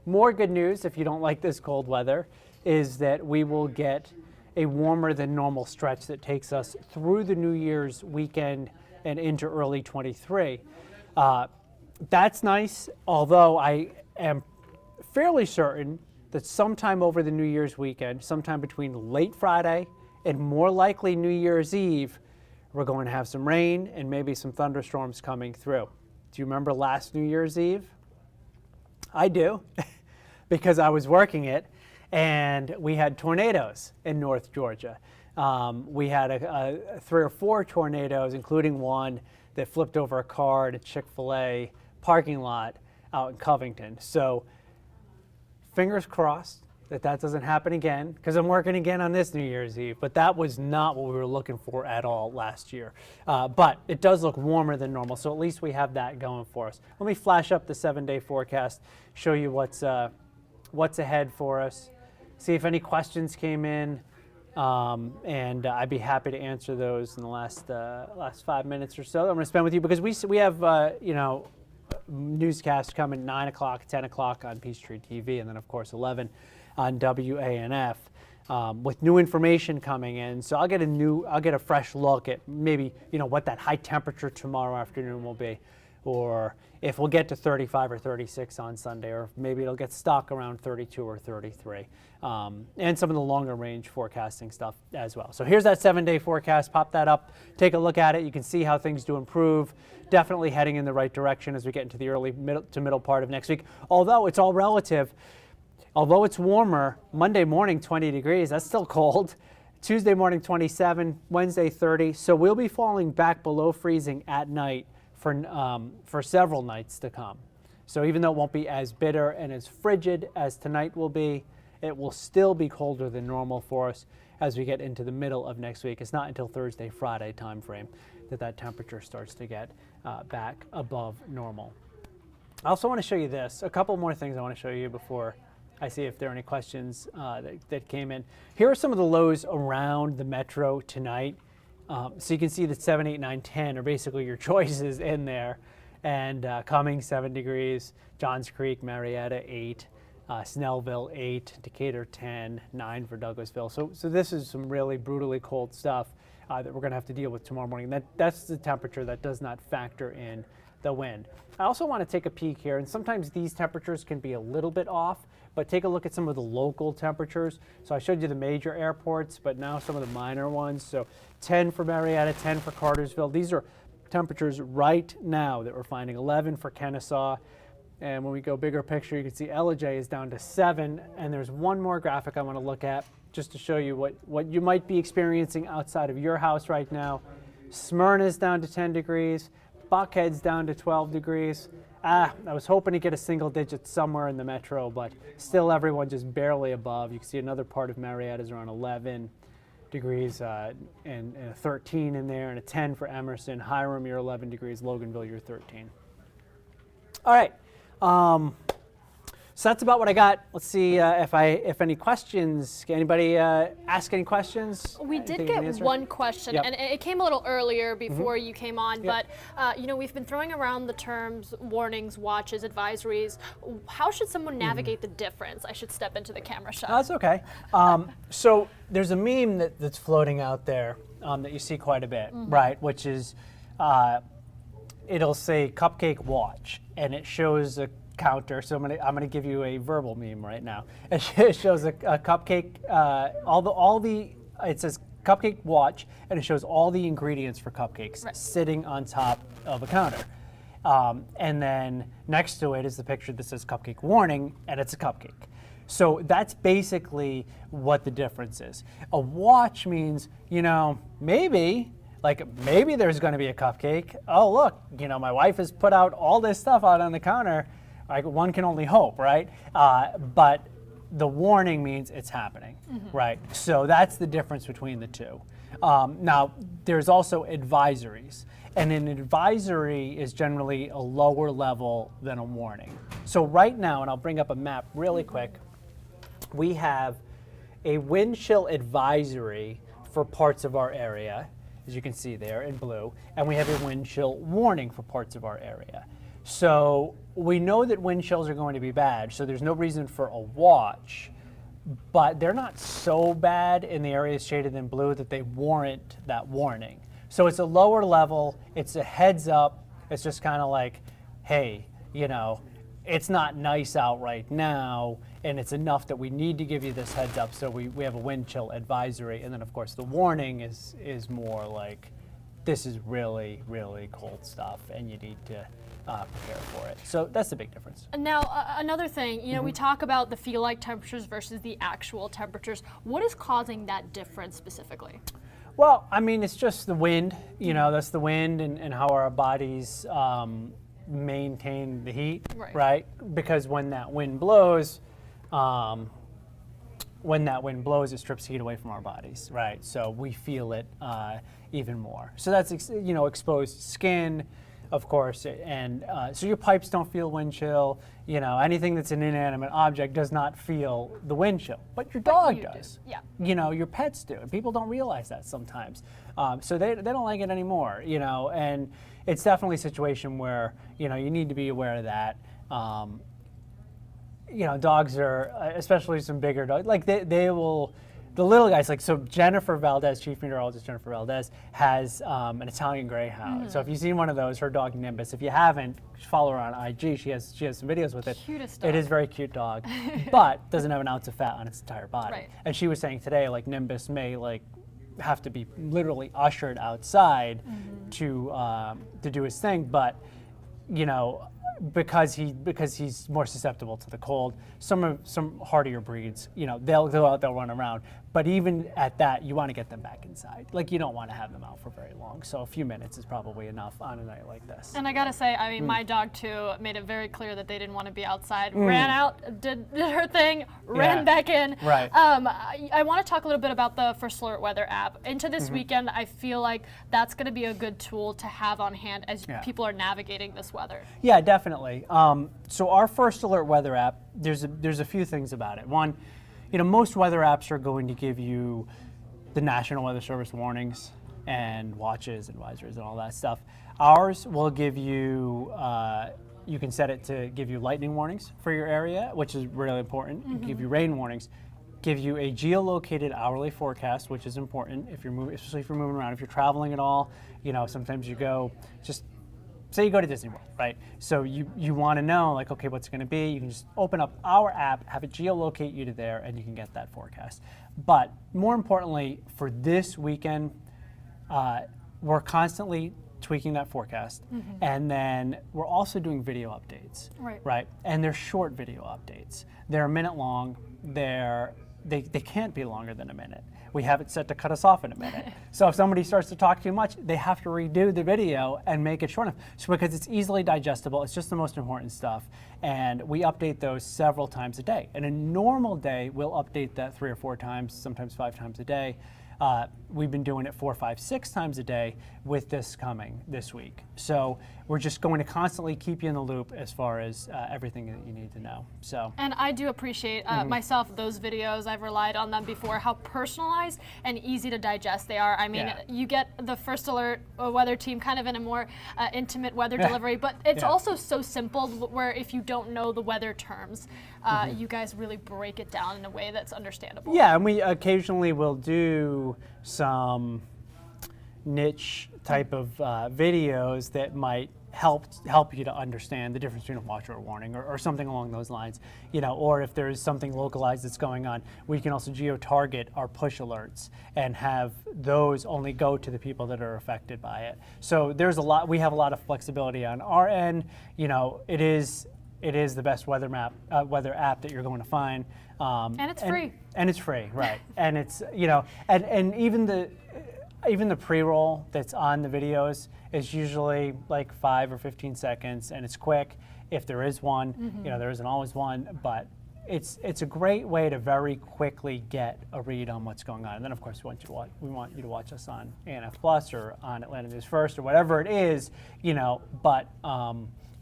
Speaker 9: More good news, if you don't like this cold weather, is that we will get a warmer than normal stretch that takes us through the New Year's weekend and into early 23. That's nice, although I am fairly certain that sometime over the New Year's weekend, sometime between late Friday and more likely New Year's Eve, we're going to have some rain and maybe some thunderstorms coming through. Do you remember last New Year's Eve? I do, because I was working it, and we had tornadoes in North Georgia. We had 3 or 4 tornadoes, including one that flipped over a car at a Chick-fil-A parking lot out in Covington. So fingers crossed that that doesn't happen again, because I'm working again on this New Year's Eve. But that was not what we were looking for at all last year. But it does look warmer than normal, so at least we have that going for us. Let me flash up the 7-day forecast, show you what's ahead for us, see if any questions came in, and I'd be happy to answer those in the last 5 minutes or so I'm going to spend with you, because we have newscasts coming 9 o'clock, 10 o'clock on Peachtree TV, and then of course 11 on WANF with new information coming in. So I'll get a fresh look at maybe what that high temperature tomorrow afternoon will be, or if we'll get to 35 or 36 on Sunday, or maybe it'll get stuck around 32 or 33, and some of the longer range forecasting stuff as well. So here's that 7-day forecast. Pop that up, take a look at it. You can see how things do improve. Definitely heading in the right direction as we get into the early to middle part of next week. Although it's all relative, although it's warmer, Monday morning 20 degrees, that's still cold. Tuesday morning 27, Wednesday 30. So we'll be falling back below freezing at night for several nights to come. So even though it won't be as bitter and as frigid as tonight will be, it will still be colder than normal for us as we get into the middle of next week. It's not until Thursday, Friday time frame that temperature starts to get back above normal. I also want to show you this. A couple more things I want to show you before I see if there are any questions that came in. Here are some of the lows around the metro tonight. So you can see that 7, 8, 9, 10 are basically your choices in there. And Cummings, 7 degrees, Johns Creek, Marietta, 8, Snellville, 8, Decatur, 10, 9 for Douglasville. So this is some really brutally cold stuff that we're going to have to deal with tomorrow morning. That's the temperature that does not factor in the wind. I also want to take a peek here, and sometimes these temperatures can be a little bit off, but take a look at some of the local temperatures. So I showed you the major airports, but now some of the minor ones. So 10 for Marietta, 10 for Cartersville. These are temperatures right now that we're finding. 11 for Kennesaw. And when we go bigger picture, you can see Ellijay is down to 7. And there's one more graphic I want to look at just to show you what you might be experiencing outside of your house right now. Smyrna's down to 10 degrees. Buckhead's down to 12 degrees. I was hoping to get a single digit somewhere in the metro, but still everyone just barely above. You can see another part of Marietta is around 11 degrees and a 13 in there, and a 10 for Emerson. Hiram, you're 11 degrees. Loganville, you're 13. All right. So that's about what I got. Let's see if any questions. Can anybody ask any questions?
Speaker 1: We did
Speaker 9: Anything I can
Speaker 1: get
Speaker 9: answer?
Speaker 1: one question,
Speaker 9: Yep.
Speaker 1: and it came a little earlier before you came on, but we've been throwing around the terms warnings, watches, advisories. How should someone navigate the difference? I should step into the camera shot.
Speaker 9: That's okay. So there's a meme that's floating out there that you see quite a bit, right? Which is, it'll say "cupcake watch," and it shows a counter. So I'm gonna give you a verbal meme right now. It shows a cupcake. It says "cupcake watch," and it shows all the ingredients for cupcakes sitting on top of a counter. And then next to it is the picture that says "cupcake warning," and it's a cupcake. So that's basically what the difference is. A watch means, maybe there's going to be a cupcake. Oh, look, my wife has put out all this stuff out on the counter. One can only hope, right? But the warning means it's happening, right? So that's the difference between the two. Now, there's also advisories. And an advisory is generally a lower level than a warning. So right now, and I'll bring up a map really quick, we have a wind chill advisory for parts of our area, as you can see there in blue, and we have a wind chill warning for parts of our area. So we know that wind chills are going to be bad, so there's no reason for a watch, but they're not so bad in the areas shaded in blue that they warrant that warning. So it's a lower level, it's a heads up, it's just kind of like, hey, it's not nice out right now, and it's enough that we need to give you this heads up, so we have a wind chill advisory. And then of course the warning is more like, this is really, really cold stuff and you need to prepare for it. So that's the big difference.
Speaker 1: Now, another thing, we talk about the feel-like temperatures versus the actual temperatures. What is causing that difference specifically?
Speaker 9: Well, it's just the wind, that's the wind and how our bodies maintain the heat, right? Because when that wind blows, it strips heat away from our bodies, right? So we feel it even more. So that's exposed skin, of course, and so your pipes don't feel wind chill. Anything that's an inanimate object does not feel the wind chill, but your dog does.
Speaker 1: Yeah.
Speaker 9: Your pets do. People don't realize that sometimes. So they don't like it anymore. And it's definitely a situation where you need to be aware of that. Dogs are, especially some bigger dogs, like they will. The little guys, so Jennifer Valdez, Chief Meteorologist Jennifer Valdez, has an Italian Greyhound. So if you've seen one of those, her dog Nimbus. If you haven't, follow her on IG. She has some videos with it.
Speaker 1: Cutest dog.
Speaker 9: It is a very cute dog, but doesn't have an ounce of fat on its entire body.
Speaker 1: Right.
Speaker 9: And she was saying today, Nimbus may have to be literally ushered outside to do his thing, but because he's more susceptible to the cold. Some hardier breeds, they'll go out, they'll run around. But even at that, you want to get them back inside. You don't want to have them out for very long. So a few minutes is probably enough on a night like this.
Speaker 1: And I gotta say, my dog too made it very clear that they didn't want to be outside. Ran out, did her thing, ran back in.
Speaker 9: Right.
Speaker 1: I want to talk a little bit about the First Alert Weather app. Into this weekend, I feel like that's going to be a good tool to have on hand as people are navigating this weather.
Speaker 9: Yeah, definitely. So our First Alert Weather app, there's a few things about it. One, most weather apps are going to give you the National Weather Service warnings and watches, advisories, and all that stuff. Ours will give you, you can set it to give you lightning warnings for your area, which is really important. Give you rain warnings. Give you a geolocated hourly forecast, which is important if you're moving, especially if you're moving around. If you're traveling at all, sometimes you go just say you go to Disney World, right? So you want to know, like, okay, what's it going to be? You can just open up our app, have it geolocate you to there, and you can get that forecast. But more importantly, for this weekend, we're constantly tweaking that forecast, and then we're also doing video updates, right? And they're short video updates. They're a minute long. They can't be longer than a minute. We have it set to cut us off in a minute. So if somebody starts to talk too much, they have to redo the video and make it short enough. So because it's easily digestible, it's just the most important stuff. And we update those several times a day. And a normal day, we'll update that 3 or 4 times, sometimes 5 times a day. We've been doing it 4, 5, 6 times a day with this coming this week. So we're just going to constantly keep you in the loop as far as everything that you need to know. So.
Speaker 1: And I do appreciate myself those videos. I've relied on them before. How personalized and easy to digest they are. I mean, you get the First Alert weather team kind of in a more intimate weather delivery, but it's also so simple where if you don't know the weather terms, you guys really break it down in a way that's understandable.
Speaker 9: Yeah, and we occasionally will do some niche type of videos that might help you to understand the difference between a watch or a warning or something along those lines, you know, or if there's something localized that's going on, we can also geo-target our push alerts and have those only go to the people that are affected by it. So there's we have a lot of flexibility on our end. You know, it is the best weather app that you're going to find.
Speaker 1: And it's free.
Speaker 9: And it's free, right. And it's, you know, and even the pre-roll that's on the videos is usually like 5 or 15 seconds, and it's quick. If there is one, you know, there isn't always one, but it's a great way to very quickly get a read on what's going on. And then, of course, we want you to watch us on ANF Plus or on Atlanta News First or whatever it is, you know. But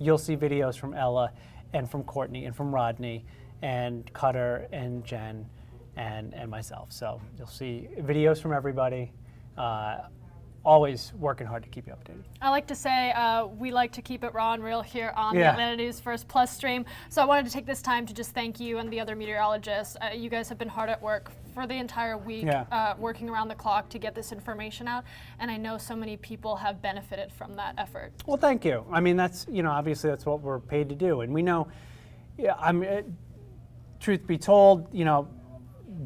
Speaker 9: you'll see videos from Ella and from Courtney and from Rodney and Cutter and Jen and myself. So you'll see videos from everybody. Always working hard to keep you updated.
Speaker 1: I like to say we like to keep it raw and real here on the Atlanta News First Plus stream. So I wanted to take this time to just thank you and the other meteorologists. You guys have been hard at work for the entire week, working around the clock to get this information out. And I know so many people have benefited from that effort.
Speaker 9: Well, thank you. I mean, that's, you know, obviously that's what we're paid to do. And we know, truth be told, you know,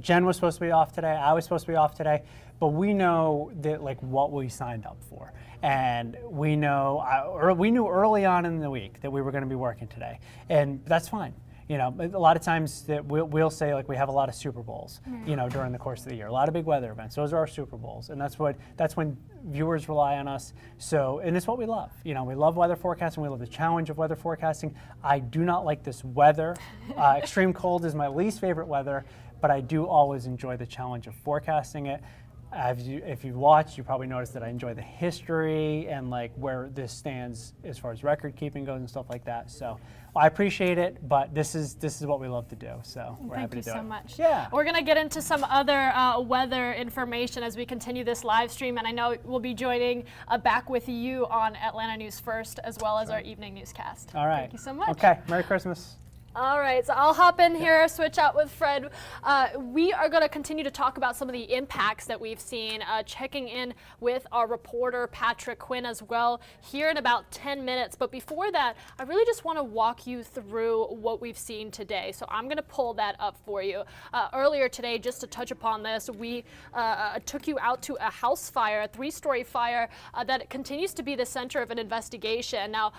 Speaker 9: Jen was supposed to be off today. I was supposed to be off today. But we know that, like, what we signed up for, and we know we knew early on in the week that we were going to be working today, and that's fine. You know, a lot of times that we'll say, like, we have a lot of Super Bowls, you know, during the course of the year, a lot of big weather events. Those are our Super Bowls, and that's when viewers rely on us. So, and it's what we love. You know, we love weather forecasting. We love the challenge of weather forecasting. I do not like this weather. Extreme cold is my least favorite weather, but I do always enjoy the challenge of forecasting it. If you watch, you probably noticed that I enjoy the history and like where this stands as far as record keeping goes and stuff like that. So I appreciate it, but this is what we love to do. So we're happy to do it.
Speaker 1: Thank you so much.
Speaker 9: Yeah.
Speaker 1: We're gonna get into some other weather information as we continue this live stream, and I know we'll be joining back with you on Atlanta News First as well as our evening newscast.
Speaker 9: All right.
Speaker 1: Thank you so much.
Speaker 9: Okay. Merry Christmas.
Speaker 1: All right, so I'll hop in here, switch out with Fred. We are going to continue to talk about some of the impacts that we've seen, checking in with our reporter, Patrick Quinn, as well, here in about 10 minutes. But before that, I really just want to walk you through what we've seen today. So I'm going to pull that up for you. Earlier today, just to touch upon this, we took you out to a house fire, a 3-story fire that continues to be the center of an investigation. Now,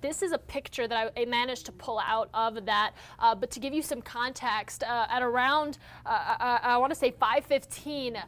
Speaker 1: this is a picture that I managed to pull out of that. But to give you some context, at around, I want to say 5:15,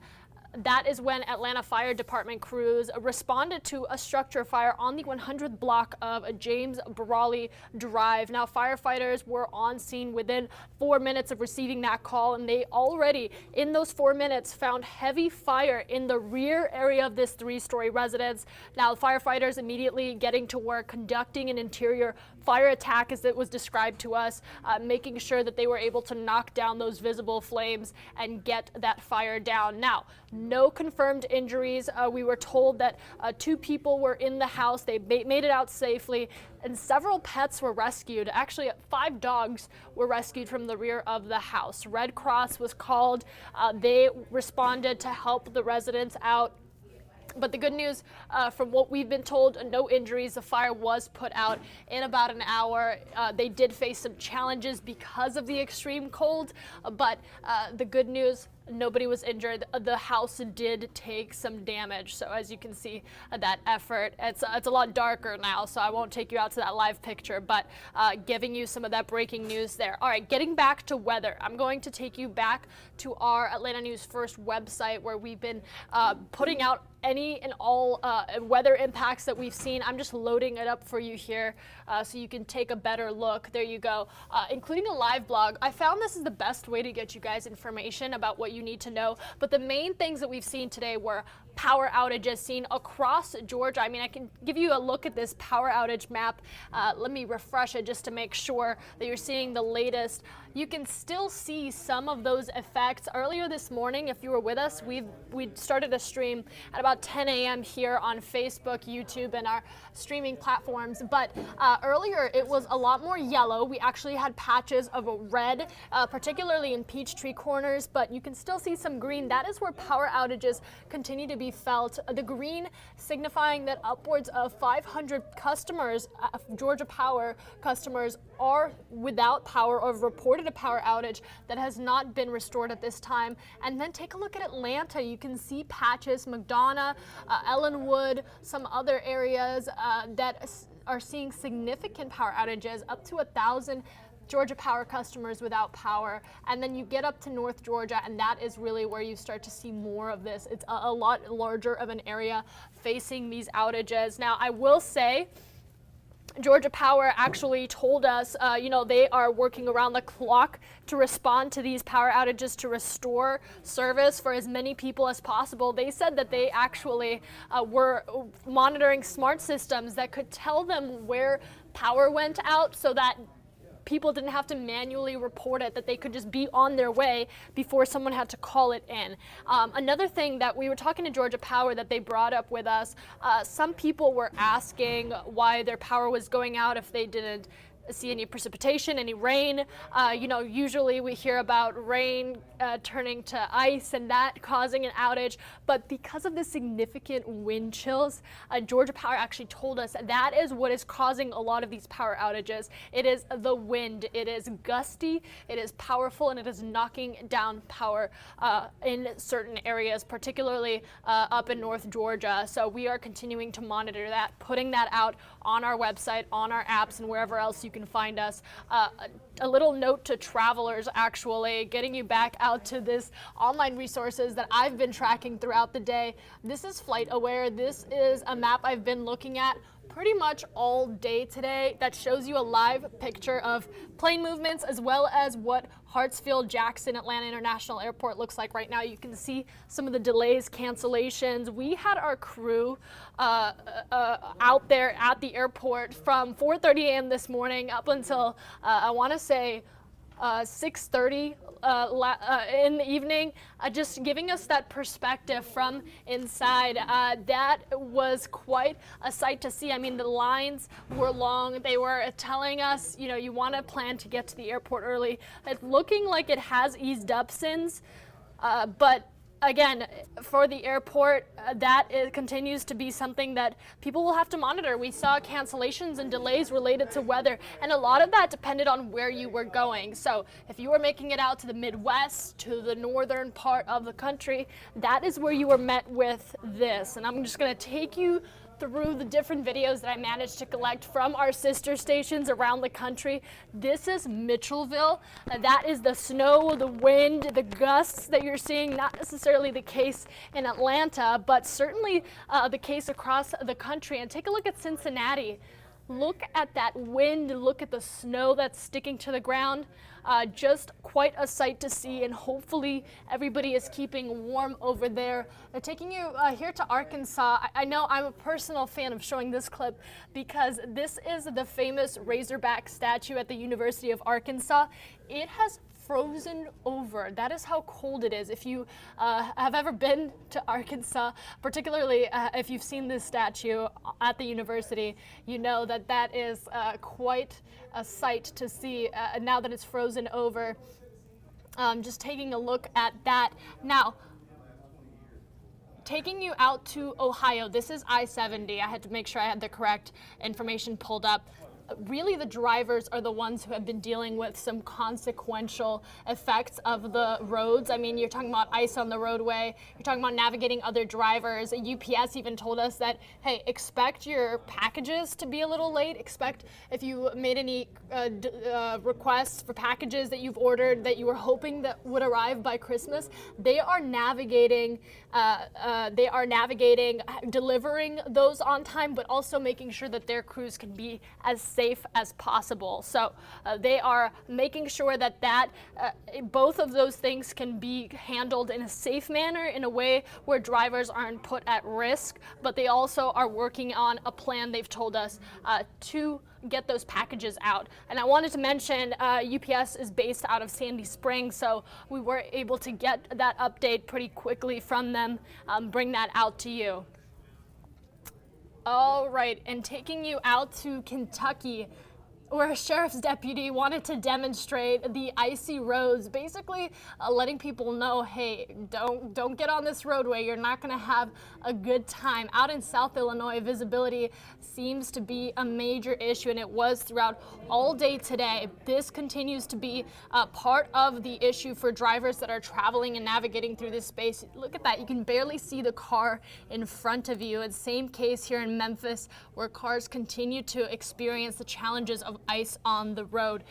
Speaker 1: that is when Atlanta Fire Department crews responded to a structure fire on the 100th block of James Brawley Drive. Now, firefighters were on scene within 4 minutes of receiving that call, and they already, in those 4 minutes, found heavy fire in the rear area of this 3-story residence. Now, firefighters immediately getting to work conducting an interior fire attack, as it was described to us, making sure that they were able to knock down those visible flames and get that fire down. Now, no confirmed injuries. We were told that 2 people were in the house. They made it out safely, and several pets were rescued. Actually, 5 dogs were rescued from the rear of the house. Red Cross was called. They responded to help the residents out. But the good news, from what we've been told, no injuries. The fire was put out in about an hour. They did face some challenges because of the extreme cold, but the good news, nobody was injured. The house did take some damage. So as you can see, that effort, it's a lot darker now, so I won't take you out to that live picture, but giving you some of that breaking news there. All right, getting back to weather, I'm going to take you back to our Atlanta News First website, where we've been putting out any and all weather impacts that we've seen. I'm just loading it up for you here so you can take a better look. There you go, including a live blog. I found this is the best way to get you guys information about what you need to know. But the main things that we've seen today were power outages seen across Georgia. I mean, I can give you a look at this power outage map. Let me refresh it just to make sure that you're seeing the latest. You can still see some of those effects. Earlier this morning, if you were with us, we started a stream at about 10 a.m. here on Facebook, YouTube, and our streaming platforms. But earlier, it was a lot more yellow. We actually had patches of red, particularly in Peachtree Corners, but you can still see some green. That is where power outages continue to be felt. The green signifying that upwards of 500 customers, Georgia Power customers, are without power or have reported a power outage that has not been restored at this time. And then take a look at Atlanta. You can see patches, McDonough, Ellenwood, some other areas that are seeing significant power outages, up to 1,000 Georgia Power customers without power. And then you get up to North Georgia, and that is really where you start to see more of this. It's a lot larger of an area facing these outages. Now, I will say, Georgia Power actually told us, they are working around the clock to respond to these power outages to restore service for as many people as possible. They said that they actually were monitoring smart systems that could tell them where power went out so that people didn't have to manually report it, that they could just be on their way before someone had to call it in. Another thing that we were talking to Georgia Power that they brought up with us, some people were asking why their power was going out if they didn't see any precipitation, any rain. Usually we hear about rain turning to ice and that causing an outage, but because of the significant wind chills, Georgia Power actually told us that is what is causing a lot of these power outages. It is the wind. It is gusty, it is powerful, and it is knocking down power in certain areas, particularly up in North Georgia. So we are continuing to monitor that, putting that out on our website, on our apps, and wherever else you can find us. A little note to travelers, actually, getting you back out to this online resources that I've been tracking throughout the day. This is FlightAware. This is a map I've been looking at pretty much all day today that shows you a live picture of plane movements as well as what Hartsfield-Jackson Atlanta International Airport looks like right now. You can see some of the delays, cancellations. We had our crew out there at the airport from 4:30 a.m. this morning up until I want to say 6:30 in the evening, just giving us that perspective from inside. That was quite a sight to see. I mean, the lines were long. They were telling us, you want to plan to get to the airport early. It's looking like it has eased up since, but again, for the airport, continues to be something that people will have to monitor. We saw cancellations and delays related to weather, and a lot of that depended on where you were going. So if you were making it out to the Midwest, to the northern part of the country, that is where you were met with this. And I'm just going to take you through the different videos that I managed to collect from our sister stations around the country. This is Mitchellville. That is the snow, the wind, the gusts that you're seeing. Not necessarily the case in Atlanta, but certainly the case across the country. And take a look at Cincinnati. Look at that wind, look at the snow that's sticking to the ground. Just quite a sight to see, and hopefully everybody is keeping warm over there. They're taking you here to Arkansas. I know I'm a personal fan of showing this clip because this is the famous Razorback statue at the University of Arkansas. It has frozen over. That is how cold it is. If you have ever been to Arkansas, particularly if you've seen this statue at the university, you know that that is quite a sight to see now that it's frozen over. Just taking a look at that. Now, taking you out to Ohio. This is I-70. I had to make sure I had the correct information pulled up. Really, the drivers are the ones who have been dealing with some consequential effects of the roads. I mean, you're talking about ice on the roadway. You're talking about navigating other drivers. UPS even told us that, hey, expect your packages to be a little late. Expect if you made any requests for packages that you've ordered that you were hoping that would arrive by Christmas. They are navigating. Delivering those on time, but also making sure that their crews can be as safe as possible. So they are making sure that both of those things can be handled in a safe manner, in a way where drivers aren't put at risk, but they also are working on a plan, they've told us, to get those packages out. And I wanted to mention UPS is based out of Sandy Springs, so we were able to get that update pretty quickly from them, bring that out to you. All right, and taking you out to Kentucky, where a sheriff's deputy wanted to demonstrate the icy roads, basically letting people know, hey, don't get on this roadway. You're not going to have a good time. Out in South Illinois, visibility seems to be a major issue, and it was throughout all day today. This continues to be part of the issue for drivers that are traveling and navigating through this space. Look at that. You can barely see the car in front of you. And same case here in Memphis, where cars continue to experience the challenges of ice on the road.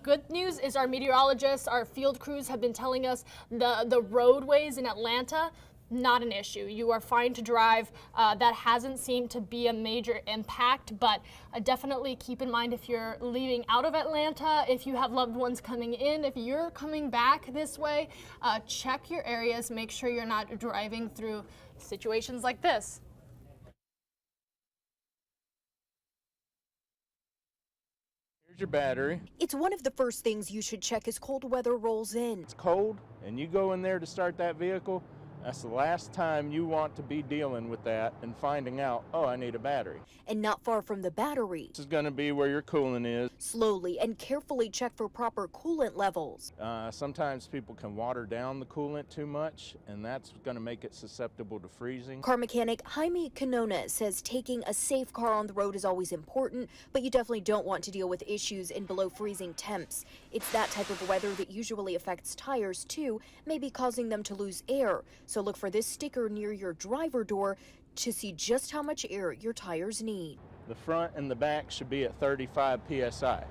Speaker 1: Good news is our meteorologists, our field crews have been telling us the roadways in Atlanta, not an issue. You are fine to drive. That hasn't seemed to be a major impact, but definitely keep in mind if you're leaving out of Atlanta, if you have loved ones coming in, if you're coming back this way, check your areas, make sure you're not driving through situations like this.
Speaker 10: Here's your battery.
Speaker 11: It's one of the first things you should check as cold weather rolls in.
Speaker 10: It's cold and you go in there to start that vehicle, that's the last time you want to be dealing with that and finding out, oh, I need a battery.
Speaker 11: And not far from the battery.
Speaker 10: This is going to be where your coolant is.
Speaker 11: Slowly and carefully check for proper coolant levels.
Speaker 10: Sometimes people can water down the coolant too much, and that's going to make it susceptible to freezing.
Speaker 11: Car mechanic Jaime Canona says taking a safe car on the road is always important, but you definitely don't want to deal with issues in below freezing temps. It's that type of weather that usually affects tires too, maybe causing them to lose air. So look for this sticker near your driver door to see just how much air your tires need.
Speaker 10: The front and the back should be at 35 psi.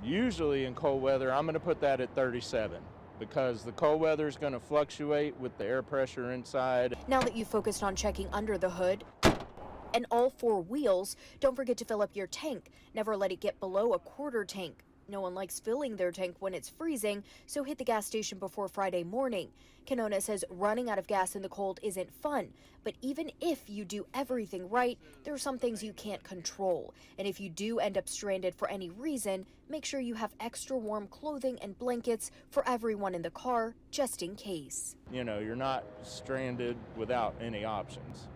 Speaker 10: Usually in cold weather, I'm going to put that at 37 because the cold weather is going to fluctuate with the air pressure inside.
Speaker 11: Now that you've focused on checking under the hood and all four wheels, don't forget to fill up your tank. Never let it get below a quarter tank. No one likes filling their tank when it's freezing, so hit the gas station before Friday morning. Canona says running out of gas in the cold isn't fun, but even if you do everything right, there are some things you can't control. And if you do end up stranded for any reason, make sure you have extra warm clothing and blankets for everyone in the car, just in case.
Speaker 10: You know, you're not stranded without any options.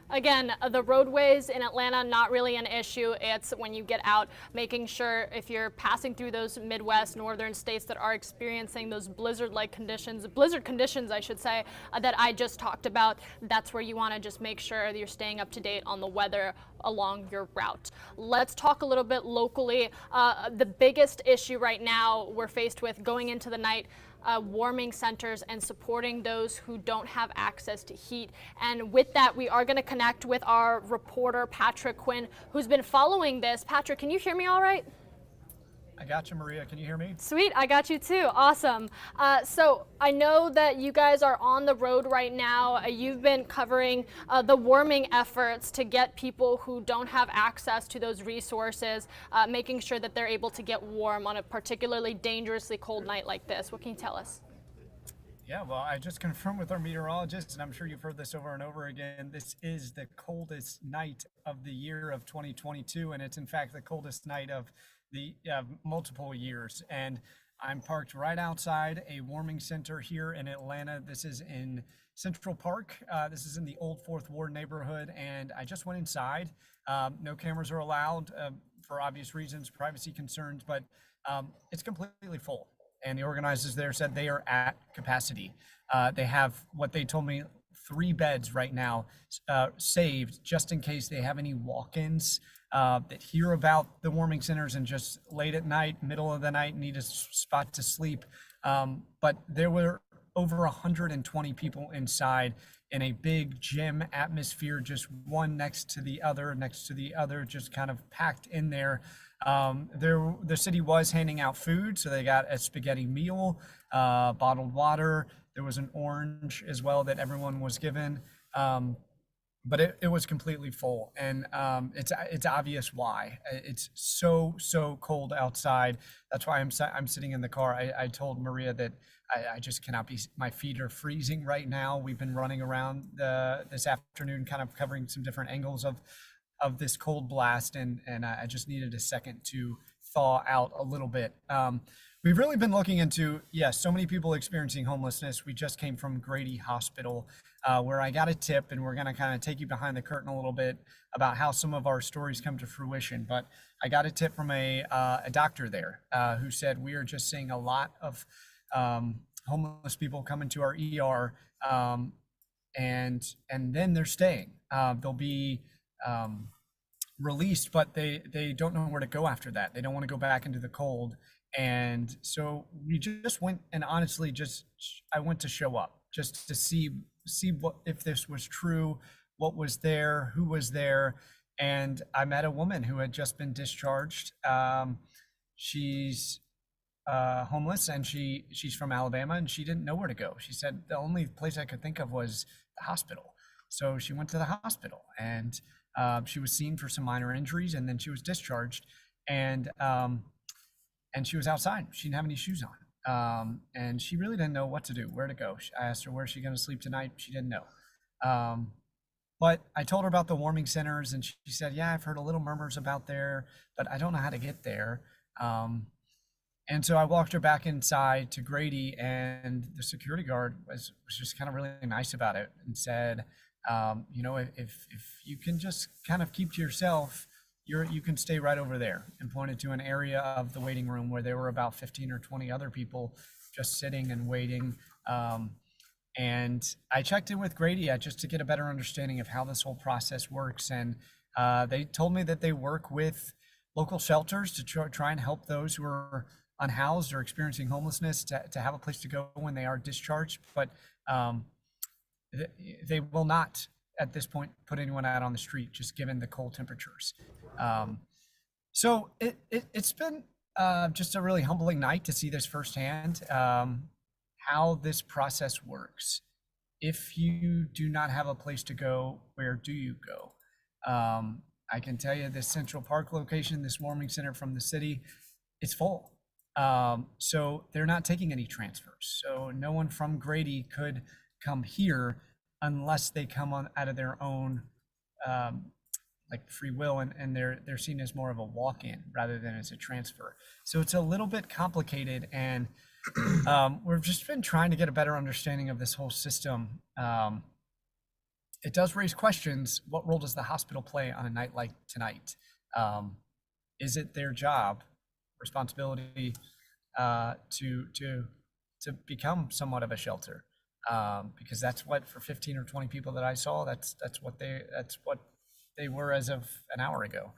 Speaker 1: Again, the roadways in Atlanta, not really an issue. It's when you get out, making sure if you're passing through those Midwest, northern states that are experiencing those blizzard conditions, I should say, that I just talked about, that's where you want to just make sure that you're staying up to date on the weather along your route. Let's talk a little bit locally. The biggest issue right now we're faced with going into the night, warming centers and supporting those who don't have access to heat. And with that, we are going to connect with our reporter, Patrick Quinn, who's been following this. Patrick, can you hear me all right?
Speaker 12: I got you, Maria. Can you hear me?
Speaker 1: Sweet, I got you too. Awesome. So I know that you guys are on the road right now. You've been covering the warming efforts to get people who don't have access to those resources, making sure that they're able to get warm on a particularly dangerously cold night like this. What can you tell us?
Speaker 12: Yeah, well, I just confirmed with our meteorologist, and I'm sure you've heard this over and over again. This is the coldest night of the year of 2022, and it's in fact the coldest night of the multiple years. And I'm parked right outside a warming center here in Atlanta. This is in Central Park. This is in the Old Fourth Ward neighborhood, and I just went inside. No cameras are allowed for obvious reasons, privacy concerns, but it's completely full. and the organizers there said they are at capacity. They have what they told me 3 beds right now saved just in case they have any walk-ins that hear about the warming centers and just late at night, middle of the night, need a spot to sleep. But there were over 120 people inside in a big gym atmosphere, just one next to the other, just kind of packed in there. The city was handing out food, so they got a spaghetti meal, bottled water. There was an orange as well that everyone was given. But it was completely full, and it's obvious why. It's so cold outside. That's why I'm sitting in the car. I told Maria that I just cannot be. My feet are freezing right now. We've been running around this afternoon, kind of covering some different angles of this cold blast, and I just needed a second to thaw out a little bit. We've really been looking into, so many people experiencing homelessness. We just came from Grady Hospital, where I got a tip, and we're going to kind of take you behind the curtain a little bit about how some of our stories come to fruition. But I got a tip from a doctor there who said we are just seeing a lot of homeless people come into our ER, and then they're staying. They'll be released, but they don't know where to go after that. They don't want to go back into the cold. And so we just went, and honestly, I went to show up just to see what, if this was true, what was there, who was there. And I met a woman who had just been discharged. She's homeless, and she's from Alabama, and she didn't know where to go. She said the only place I could think of was the hospital. So she went to the hospital, and she was seen for some minor injuries, and then she was discharged. And she was outside. She didn't have any shoes on. And she really didn't know what to do, where to go. I asked her, where's she going to sleep tonight? She didn't know. But I told her about the warming centers, and she said, yeah, I've heard a little murmurs about there, but I don't know how to get there. And so I walked her back inside to Grady, and the security guard was just kind of really nice about it and said, if you can just kind of keep to yourself, you can stay right over there, and pointed to an area of the waiting room where there were about 15 or 20 other people just sitting and waiting. And I checked in with Grady just to get a better understanding of how this whole process works. And they told me that they work with local shelters to try and help those who are unhoused or experiencing homelessness to have a place to go when they are discharged. But they will not, at this point, put anyone out on the street, just given the cold temperatures. So it's been just a really humbling night to see this firsthand, how this process works. If you do not have a place to go, where do you go? I can tell you this Central Park location, this warming center from the city, it's full. So they're not taking any transfers. So no one from Grady could come here unless they come on out of their own free will, and they're seen as more of a walk-in rather than as a transfer. So it's a little bit complicated, and we've just been trying to get a better understanding of this whole system. It does raise questions. What role does the hospital play on a night like tonight? Is it their job, responsibility, to become somewhat of a shelter? Because that's what, for 15 or 20 people that I saw, that's what they were as of an hour ago.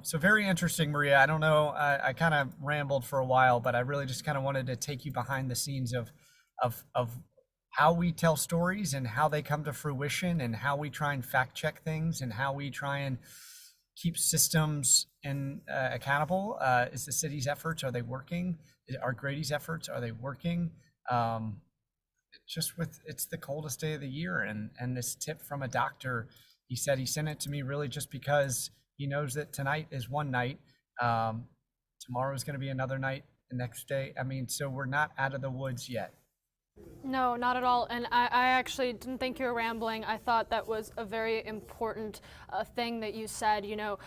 Speaker 12: So very interesting, Maria. I don't know, I kind of rambled for a while, but I really just kind of wanted to take you behind the scenes of how we tell stories and how they come to fruition, and how we try and fact check things, and how we try and keep systems accountable. Is the city's efforts, are they working? Are Grady's efforts, are they working? It's the coldest day of the year, and this tip from a doctor, he said he sent it to me really just because he knows that tonight is one night, tomorrow is going to be another night, the next day. I mean, so we're not out of the woods yet.
Speaker 1: No, not at all. And I actually didn't think you were rambling. I thought that was a very important thing that you said. You know,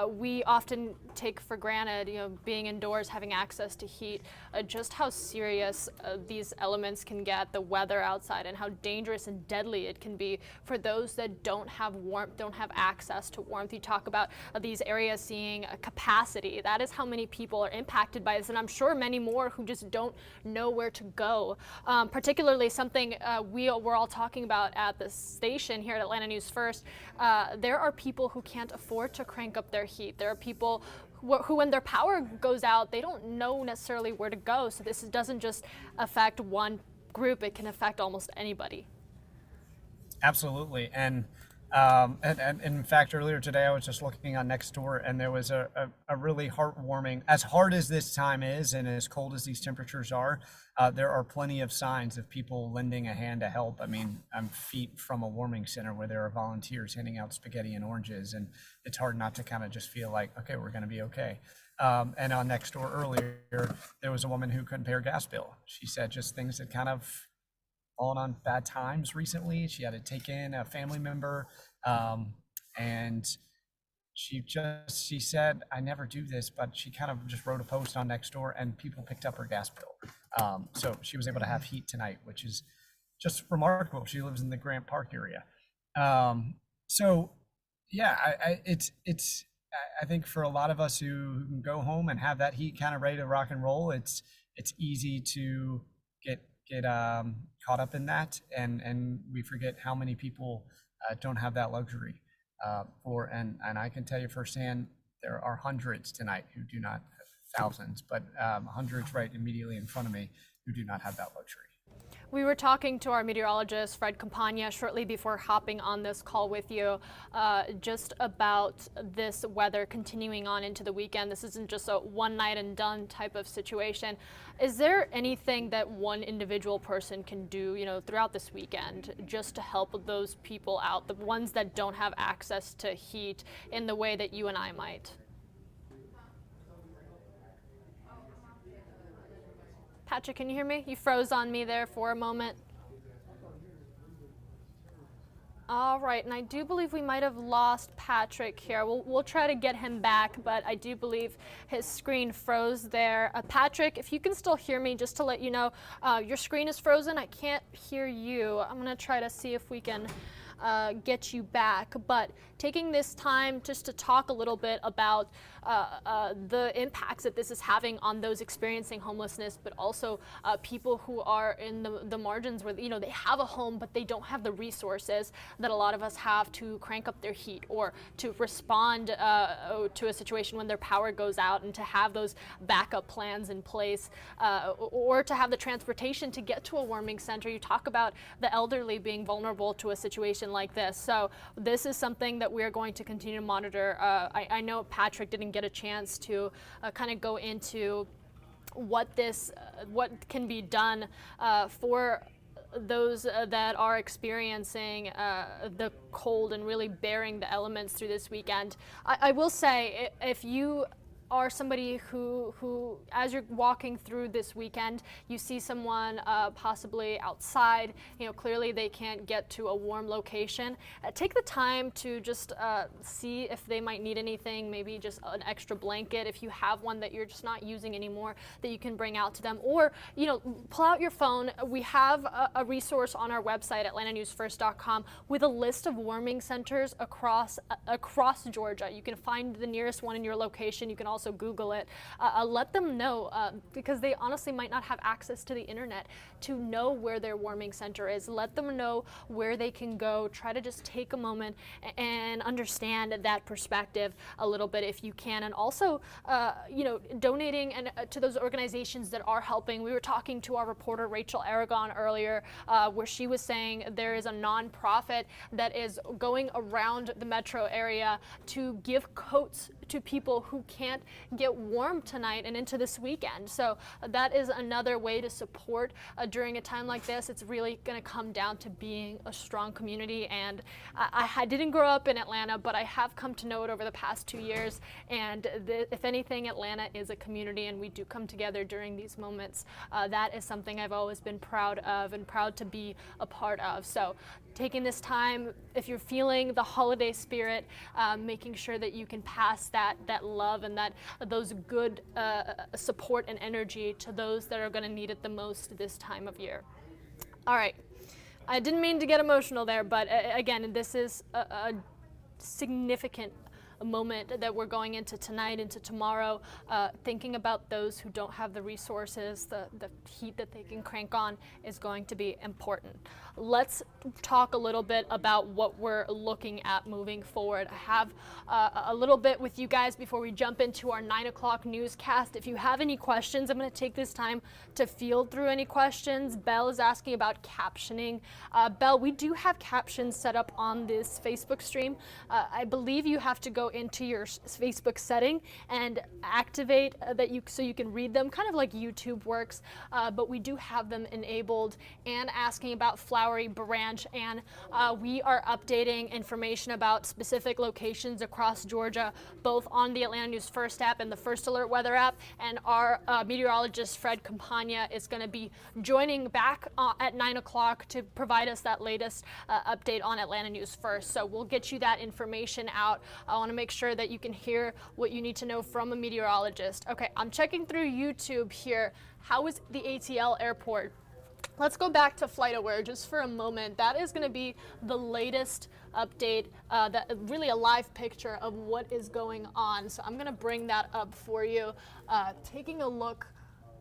Speaker 1: we often take for granted, you know, being indoors, having access to heat, just how serious these elements can get, the weather outside, and how dangerous and deadly it can be for those that don't have warmth, don't have access to warmth. You talk about these areas seeing a capacity. That is how many people are impacted by this, and I'm sure many more who just don't know where to go. Particularly something we're all talking about at the station here at Atlanta News First. There are people who can't afford to crank up their heat. There are people who when their power goes out, they don't know necessarily where to go. So this doesn't just affect one group, it can affect almost anybody.
Speaker 12: Absolutely. And in fact, earlier today, I was just looking on Nextdoor, and there was a really heartwarming, as hard as this time is and as cold as these temperatures are, there are plenty of signs of people lending a hand to help. I mean, I'm feet from a warming center where there are volunteers handing out spaghetti and oranges, and it's hard not to kind of just feel like, okay, we're going to be okay. And on Nextdoor earlier, there was a woman who couldn't pay her gas bill. She said just things that kind of fallen on bad times recently. She had to take in a family member, and she said, I never do this, but she kind of just wrote a post on Nextdoor, and people picked up her gas bill. So she was able to have heat tonight, which is just remarkable. She lives in the Grant Park area. So yeah, I think for a lot of us who can go home and have that heat kind of ready to rock and roll, it's easy to get caught up in that, and we forget how many people don't have that luxury. And I can tell you firsthand, there are hundreds tonight who do not, thousands, but hundreds right immediately in front of me who do not have that luxury.
Speaker 1: We were talking to our meteorologist, Fred Campagna, shortly before hopping on this call with you, just about this weather continuing on into the weekend. This isn't just a one night and done type of situation. Is there anything that one individual person can do, you know, throughout this weekend just to help those people out, the ones that don't have access to heat in the way that you and I might? Patrick, can you hear me? You froze on me there for a moment. All right, and I do believe we might have lost Patrick here. We'll try to get him back, but I do believe his screen froze there. Patrick, if you can still hear me, just to let you know, your screen is frozen. I can't hear you. I'm gonna try to see if we can get you back, but taking this time just to talk a little bit about the impacts that this is having on those experiencing homelessness, but also people who are in the margins where, you know, they have a home, but they don't have the resources that a lot of us have to crank up their heat or to respond to a situation when their power goes out, and to have those backup plans in place, or to have the transportation to get to a warming center. You talk about the elderly being vulnerable to a situation like this. So this is something that we're going to continue to monitor. I know Patrick didn't get a chance to kind of go into what can be done for those that are experiencing the cold and really bearing the elements through this weekend. I will say, if you are somebody who, as you're walking through this weekend, you see someone possibly outside, you know, clearly they can't get to a warm location, take the time to just see if they might need anything, maybe just an extra blanket, if you have one that you're just not using anymore, that you can bring out to them. Or, you know, pull out your phone. We have a resource on our website, atlantanewsfirst.com, with a list of warming centers across Georgia. You can find the nearest one in your location. You can also Google it. Let them know, because they honestly might not have access to the internet to know where their warming center is. Let them know where they can go. Try to just take a moment and understand that perspective a little bit if you can. And also, you know, donating to those organizations that are helping. We were talking to our reporter Rachel Aragon earlier, where she was saying there is a nonprofit that is going around the metro area to give coats to people who can't get warm tonight and into this weekend. So that is another way to support during a time like this. It's really going to come down to being a strong community. And I didn't grow up in Atlanta, but I have come to know it over the past 2 years. And if anything, Atlanta is a community, and we do come together during these moments. That is something I've always been proud of and proud to be a part of. So taking this time, if you're feeling the holiday spirit, making sure that you can pass that love and those good support and energy to those that are going to need it the most this time of year. All right. I didn't mean to get emotional there, but again, this is a significant moment that we're going into tonight, into tomorrow, thinking about those who don't have the resources, the heat that they can crank on is going to be important. Let's talk a little bit about what we're looking at moving forward. I have a little bit with you guys before we jump into our 9 o'clock newscast. If you have any questions, I'm going to take this time to field through any questions. Belle is asking about captioning. Belle, we do have captions set up on this Facebook stream. I believe you have to go into your Facebook setting and activate so you can read them, kind of like YouTube works, but we do have them enabled. And asking about Flowery Branch, and we are updating information about specific locations across Georgia, both on the Atlanta News First app and the First Alert Weather app, and our meteorologist Fred Campagna is going to be joining back at 9 o'clock to provide us that latest update on Atlanta News First. So we'll get you that information out. I want to make sure that you can hear what you need to know from a meteorologist. Okay, I'm checking through YouTube here. How is the ATL airport? Let's go back to FlightAware just for a moment. That is going to be the latest update, really a live picture of what is going on. So I'm going to bring that up for you. Taking a look.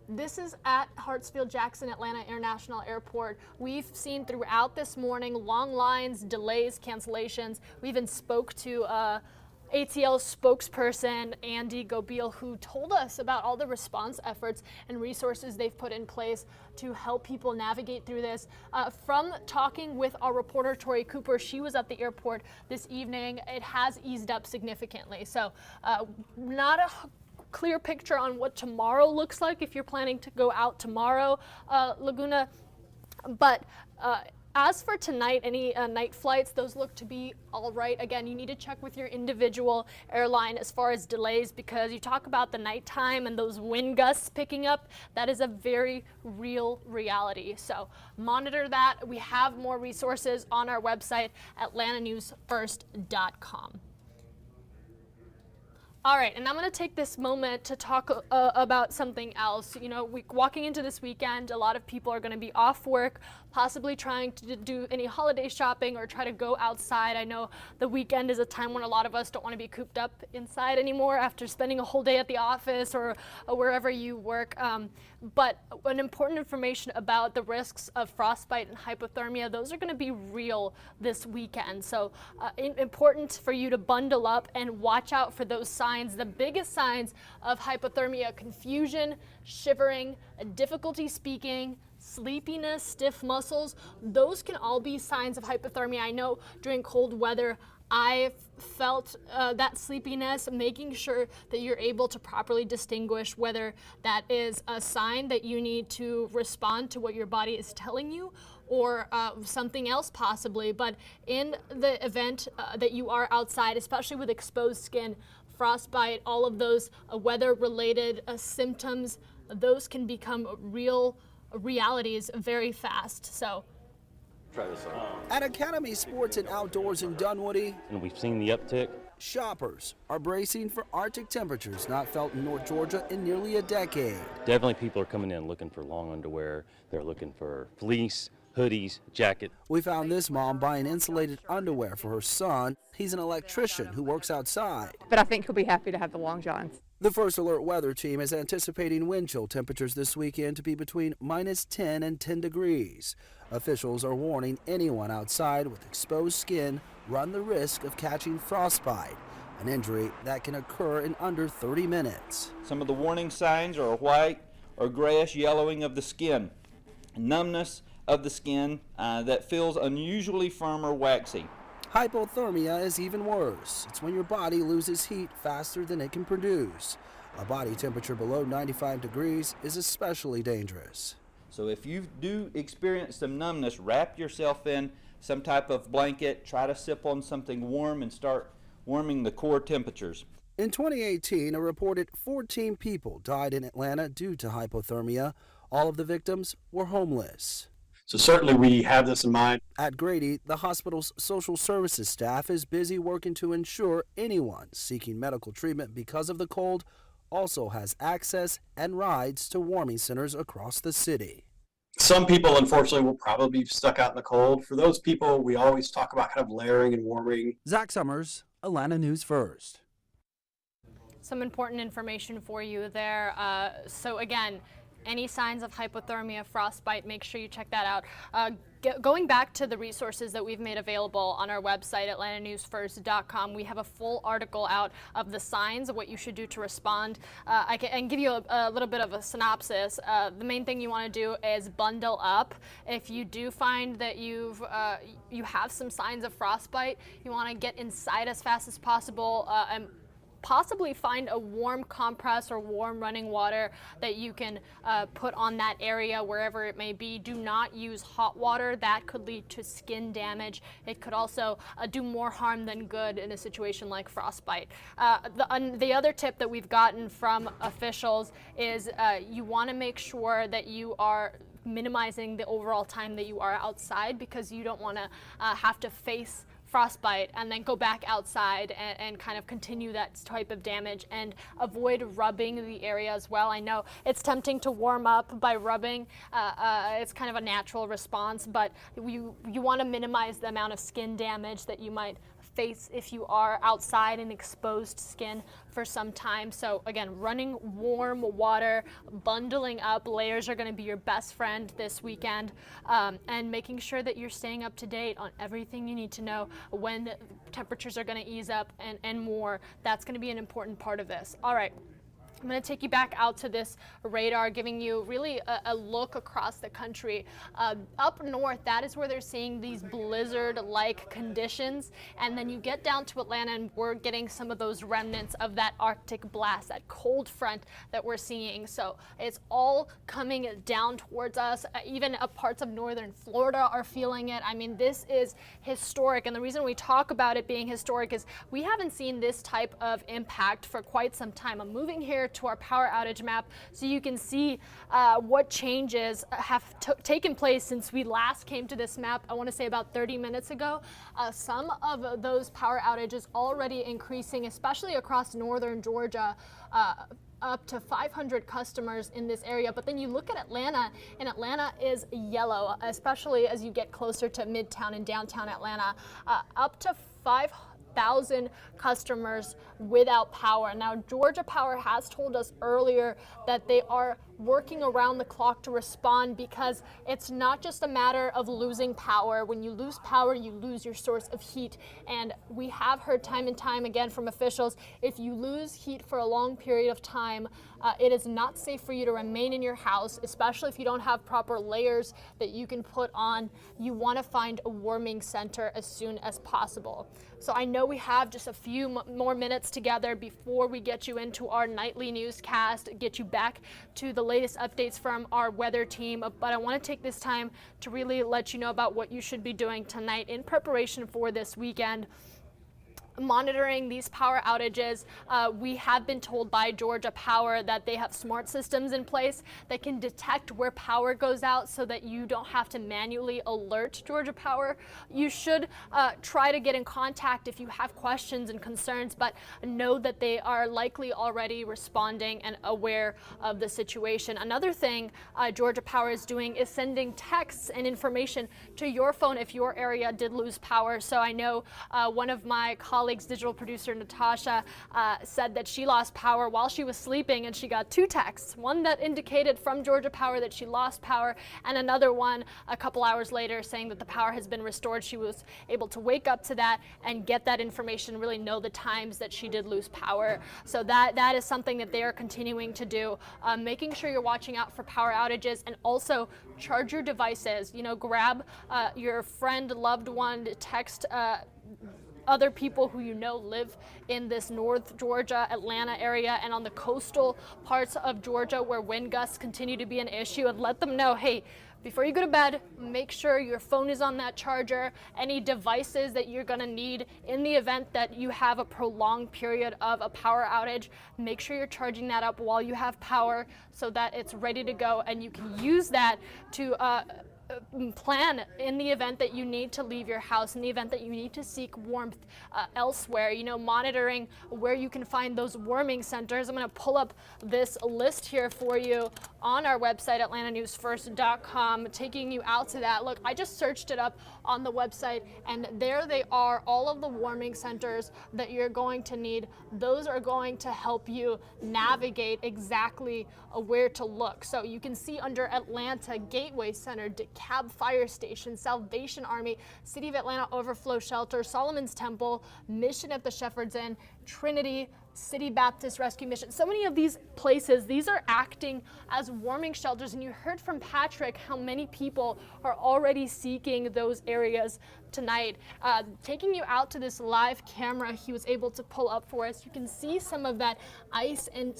Speaker 1: This is at Hartsfield-Jackson Atlanta International Airport. We've seen throughout this morning long lines, delays, cancellations. We even spoke to ATL spokesperson Andy Gobeil, who told us about all the response efforts and resources they've put in place to help people navigate through this. From talking with our reporter Tori Cooper, she was at the airport this evening. It has eased up significantly. So not a clear picture on what tomorrow looks like if you're planning to go out tomorrow, Laguna, but as for tonight, any night flights, those look to be all right. Again, you need to check with your individual airline as far as delays, because you talk about the nighttime and those wind gusts picking up. That is a very real reality. So monitor that. We have more resources on our website, atlantanewsfirst.com. All right, and I'm going to take this moment to talk about something else. You know, walking into this weekend, a lot of people are going to be off work, possibly trying to do any holiday shopping or try to go outside. I know the weekend is a time when a lot of us don't want to be cooped up inside anymore after spending a whole day at the office or wherever you work. But an important information about the risks of frostbite and hypothermia, those are going to be real this weekend. So important for you to bundle up and watch out for those signs. The biggest signs of hypothermia: confusion, shivering, difficulty speaking, sleepiness, stiff muscles. Those can all be signs of hypothermia. I know during cold weather, I felt that sleepiness, making sure that you're able to properly distinguish whether that is a sign that you need to respond to what your body is telling you or something else possibly. But in the event that you are outside, especially with exposed skin, frostbite, all of those weather-related symptoms, those can become real realities very fast. So
Speaker 13: try this on.
Speaker 14: At Academy Sports and Outdoors in Dunwoody,
Speaker 13: And we've seen the uptick.
Speaker 14: shoppers are bracing for Arctic temperatures not felt in North Georgia in nearly a decade.
Speaker 13: Definitely people are coming in looking for long underwear. They're looking for fleece, hoodies, jacket.
Speaker 14: We found this mom buying insulated underwear for her son. He's an electrician who works outside.
Speaker 15: But I think he'll be happy to have the long johns.
Speaker 14: The First Alert Weather Team is anticipating wind chill temperatures this weekend to be between -10 and 10 degrees. Officials are warning anyone outside with exposed skin run the risk of catching frostbite, an injury that can occur in under 30 minutes.
Speaker 16: Some of the warning signs are a white or grayish yellowing of the skin, numbness of the skin that feels unusually firm or waxy.
Speaker 14: Hypothermia is even worse. It's when your body loses heat faster than it can produce. A body temperature below 95 degrees is especially dangerous.
Speaker 16: So if you do experience some numbness, wrap yourself in some type of blanket, try to sip on something warm and start warming the core temperatures.
Speaker 14: In 2018, a reported 14 people died in Atlanta due to hypothermia. All of the victims were homeless.
Speaker 17: So certainly we have this in mind.
Speaker 14: At Grady, the hospital's social services staff is busy working to ensure anyone seeking medical treatment because of the cold also has access and rides to warming centers across the city.
Speaker 17: Some people, unfortunately, will probably be stuck out in the cold. For those people, we always talk about kind of layering and warming.
Speaker 14: Zach Summers, Atlanta News First.
Speaker 1: Some important information for you there. So again, any signs of hypothermia, frostbite, make sure you check that out. Going back to the resources that we've made available on our website, atlantanewsfirst.com, we have a full article out of the signs of what you should do to respond. I can give you a little bit of a synopsis. The main thing you want to do is bundle up. If you do find that you have some signs of frostbite, you want to get inside as fast as possible and possibly find a warm compress or warm running water that you can put on that area wherever it may be. Do not use hot water. That could lead to skin damage. It could also do more harm than good in a situation like frostbite. The other tip that we've gotten from officials is you want to make sure that you are minimizing the overall time that you are outside, because you don't want to have to face frostbite and then go back outside and kind of continue that type of damage, and avoid rubbing the area as well. I know it's tempting to warm up by rubbing. It's kind of a natural response, but you want to minimize the amount of skin damage that you might face if you are outside in exposed skin for some time. So again, running warm water, bundling up, layers are going to be your best friend this weekend, and making sure that you're staying up to date on everything you need to know when temperatures are going to ease up and more. That's going to be an important part of this. All right. I'm going to take you back out to this radar, giving you really a look across the country. Up north, that is where they're seeing these blizzard-like conditions. And then you get down to Atlanta, and we're getting some of those remnants of that Arctic blast, that cold front that we're seeing. So it's all coming down towards us. Even parts of northern Florida are feeling it. I mean, this is historic. And the reason we talk about it being historic is we haven't seen this type of impact for quite some time. I'm moving here to our power outage map so you can see what changes have taken place since we last came to this map. I want to say about 30 minutes ago. Some of those power outages already increasing, especially across northern Georgia. Up to 500 customers in this area. But then you look at Atlanta, and Atlanta is yellow, especially as you get closer to Midtown and downtown Atlanta. Up to 5,000 customers without power. Now, Georgia Power has told us earlier that they are working around the clock to respond, because it's not just a matter of losing power. When you lose power, you lose your source of heat. And we have heard time and time again from officials, if you lose heat for a long period of time, it is not safe for you to remain in your house, especially if you don't have proper layers that you can put on. You want to find a warming center as soon as possible. So I know we have just a few more minutes together before we get you into our nightly newscast, get you back to the latest updates from our weather team, but I want to take this time to really let you know about what you should be doing tonight in preparation for this weekend. Monitoring these power outages, we have been told by Georgia Power that they have smart systems in place that can detect where power goes out so that you don't have to manually alert Georgia Power. You should try to get in contact if you have questions and concerns, but know that they are likely already responding and aware of the situation. Another thing Georgia Power is doing is sending texts and information to your phone if your area did lose power. So I know one of my colleagues, digital producer Natasha, said that she lost power while she was sleeping, and she got two texts, one that indicated from Georgia Power that she lost power, and another one a couple hours later saying that the power has been restored. She was able to wake up to that and get that information, really know the times that she did lose power. So that is something that they are continuing to do, making sure you're watching out for power outages, and also charge your devices. You know, grab your friend, loved one, text other people who you know live in this North Georgia, Atlanta area and on the coastal parts of Georgia where wind gusts continue to be an issue, and let them know, hey, before you go to bed, make sure your phone is on that charger. Any devices that you're going to need in the event that you have a prolonged period of a power outage, make sure you're charging that up while you have power so that it's ready to go, and you can use that to plan in the event that you need to leave your house, in the event that you need to seek warmth elsewhere, monitoring where you can find those warming centers. I'm going to pull up this list here for you on our website, atlantanewsfirst.com, taking you out to that. Look, I just searched it up on the website, and there they are, all of the warming centers that you're going to need. Those are going to help you navigate exactly where to look. So you can see under Atlanta, Gateway Center, DeKalb Fire Station, Salvation Army, City of Atlanta Overflow Shelter, Solomon's Temple, Mission at the Shepherd's Inn, Trinity, City Baptist Rescue Mission. So many of these places, these are acting as warming shelters, and you heard from Patrick how many people are already seeking those areas tonight. Taking you out to this live camera he was able to pull up for us, you can see some of that ice and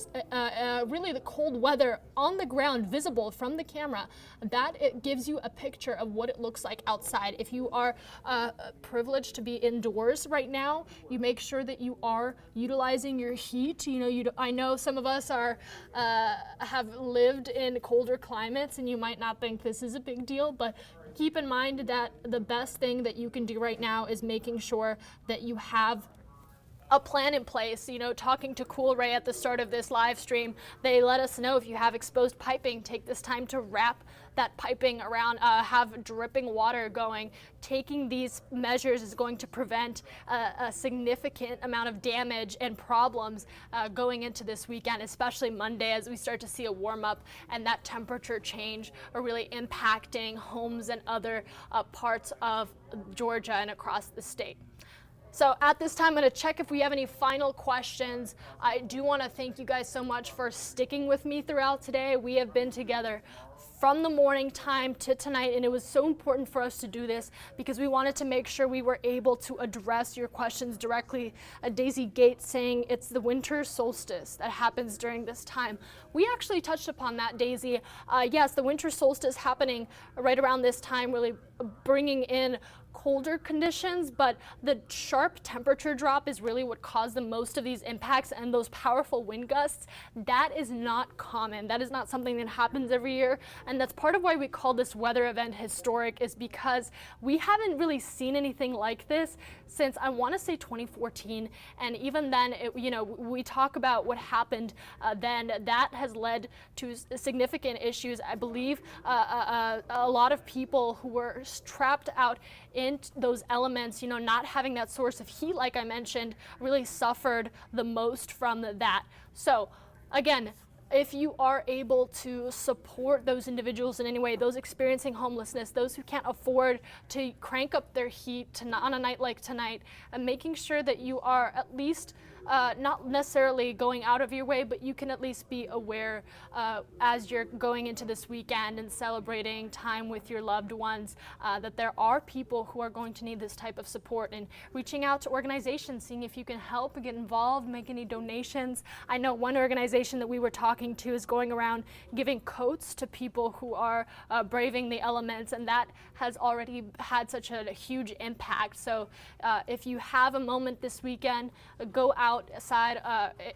Speaker 1: really the cold weather on the ground visible from the camera. That it gives you a picture of what it looks like outside. If you are privileged to be indoors right now, you make sure that you are utilizing your heat. I know some of us have lived in colder climates, and you might not think this is a big deal, but keep in mind that the best thing that you can do right now is making sure that you have a plan in place. Talking to Cool Ray at the start of this live stream, they let us know if you have exposed piping, take this time to wrap that piping around, have dripping water going. Taking these measures is going to prevent a significant amount of damage and problems going into this weekend, especially Monday, as we start to see a warm up and that temperature change are really impacting homes and other parts of Georgia and across the state. So at this time, I'm going to check if we have any final questions. I do want to thank you guys so much for sticking with me throughout today. We have been together from the morning time to tonight, and it was so important for us to do this because we wanted to make sure we were able to address your questions directly. Daisy Gates saying it's the winter solstice that happens during this time. We actually touched upon that, Daisy. Yes, the winter solstice happening right around this time, really bringing in colder conditions, but the sharp temperature drop is really what caused the most of these impacts, and those powerful wind gusts, that is not common. That is not something that happens every year, and that's part of why we call this weather event historic, is because we haven't really seen anything like this since, I want to say, 2014, and even then, we talk about what happened then. That has led to significant issues. I believe a lot of people who were trapped out in those elements, not having that source of heat, like I mentioned, really suffered the most from that. So again, if you are able to support those individuals in any way, those experiencing homelessness, those who can't afford to crank up their heat on a night like tonight, and making sure that you are at least not necessarily going out of your way, but you can at least be aware as you're going into this weekend and celebrating time with your loved ones, that there are people who are going to need this type of support, and reaching out to organizations, seeing if you can help and get involved, make any donations. I know one organization that we were talking to is going around giving coats to people who are braving the elements, and that has already had such a huge impact. So if you have a moment this weekend, go outside.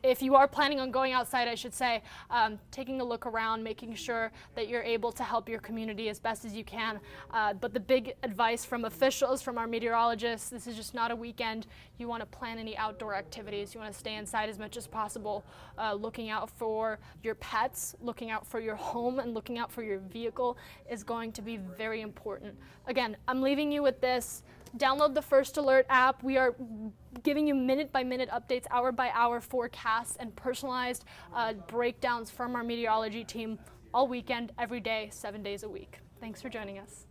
Speaker 1: If you are planning on going outside, I should say, taking a look around, making sure that you're able to help your community as best as you can. But the big advice from officials, from our meteorologists, this is just not a weekend. You want to plan any outdoor activities. You want to stay inside as much as possible, looking out for your pets, looking out for your home, and looking out for your vehicle is going to be very important. Again, I'm leaving you with this. Download the First Alert app. We are giving you minute-by-minute updates, hour-by-hour forecasts, and personalized breakdowns from our meteorology team all weekend, every day, 7 days a week. Thanks for joining us.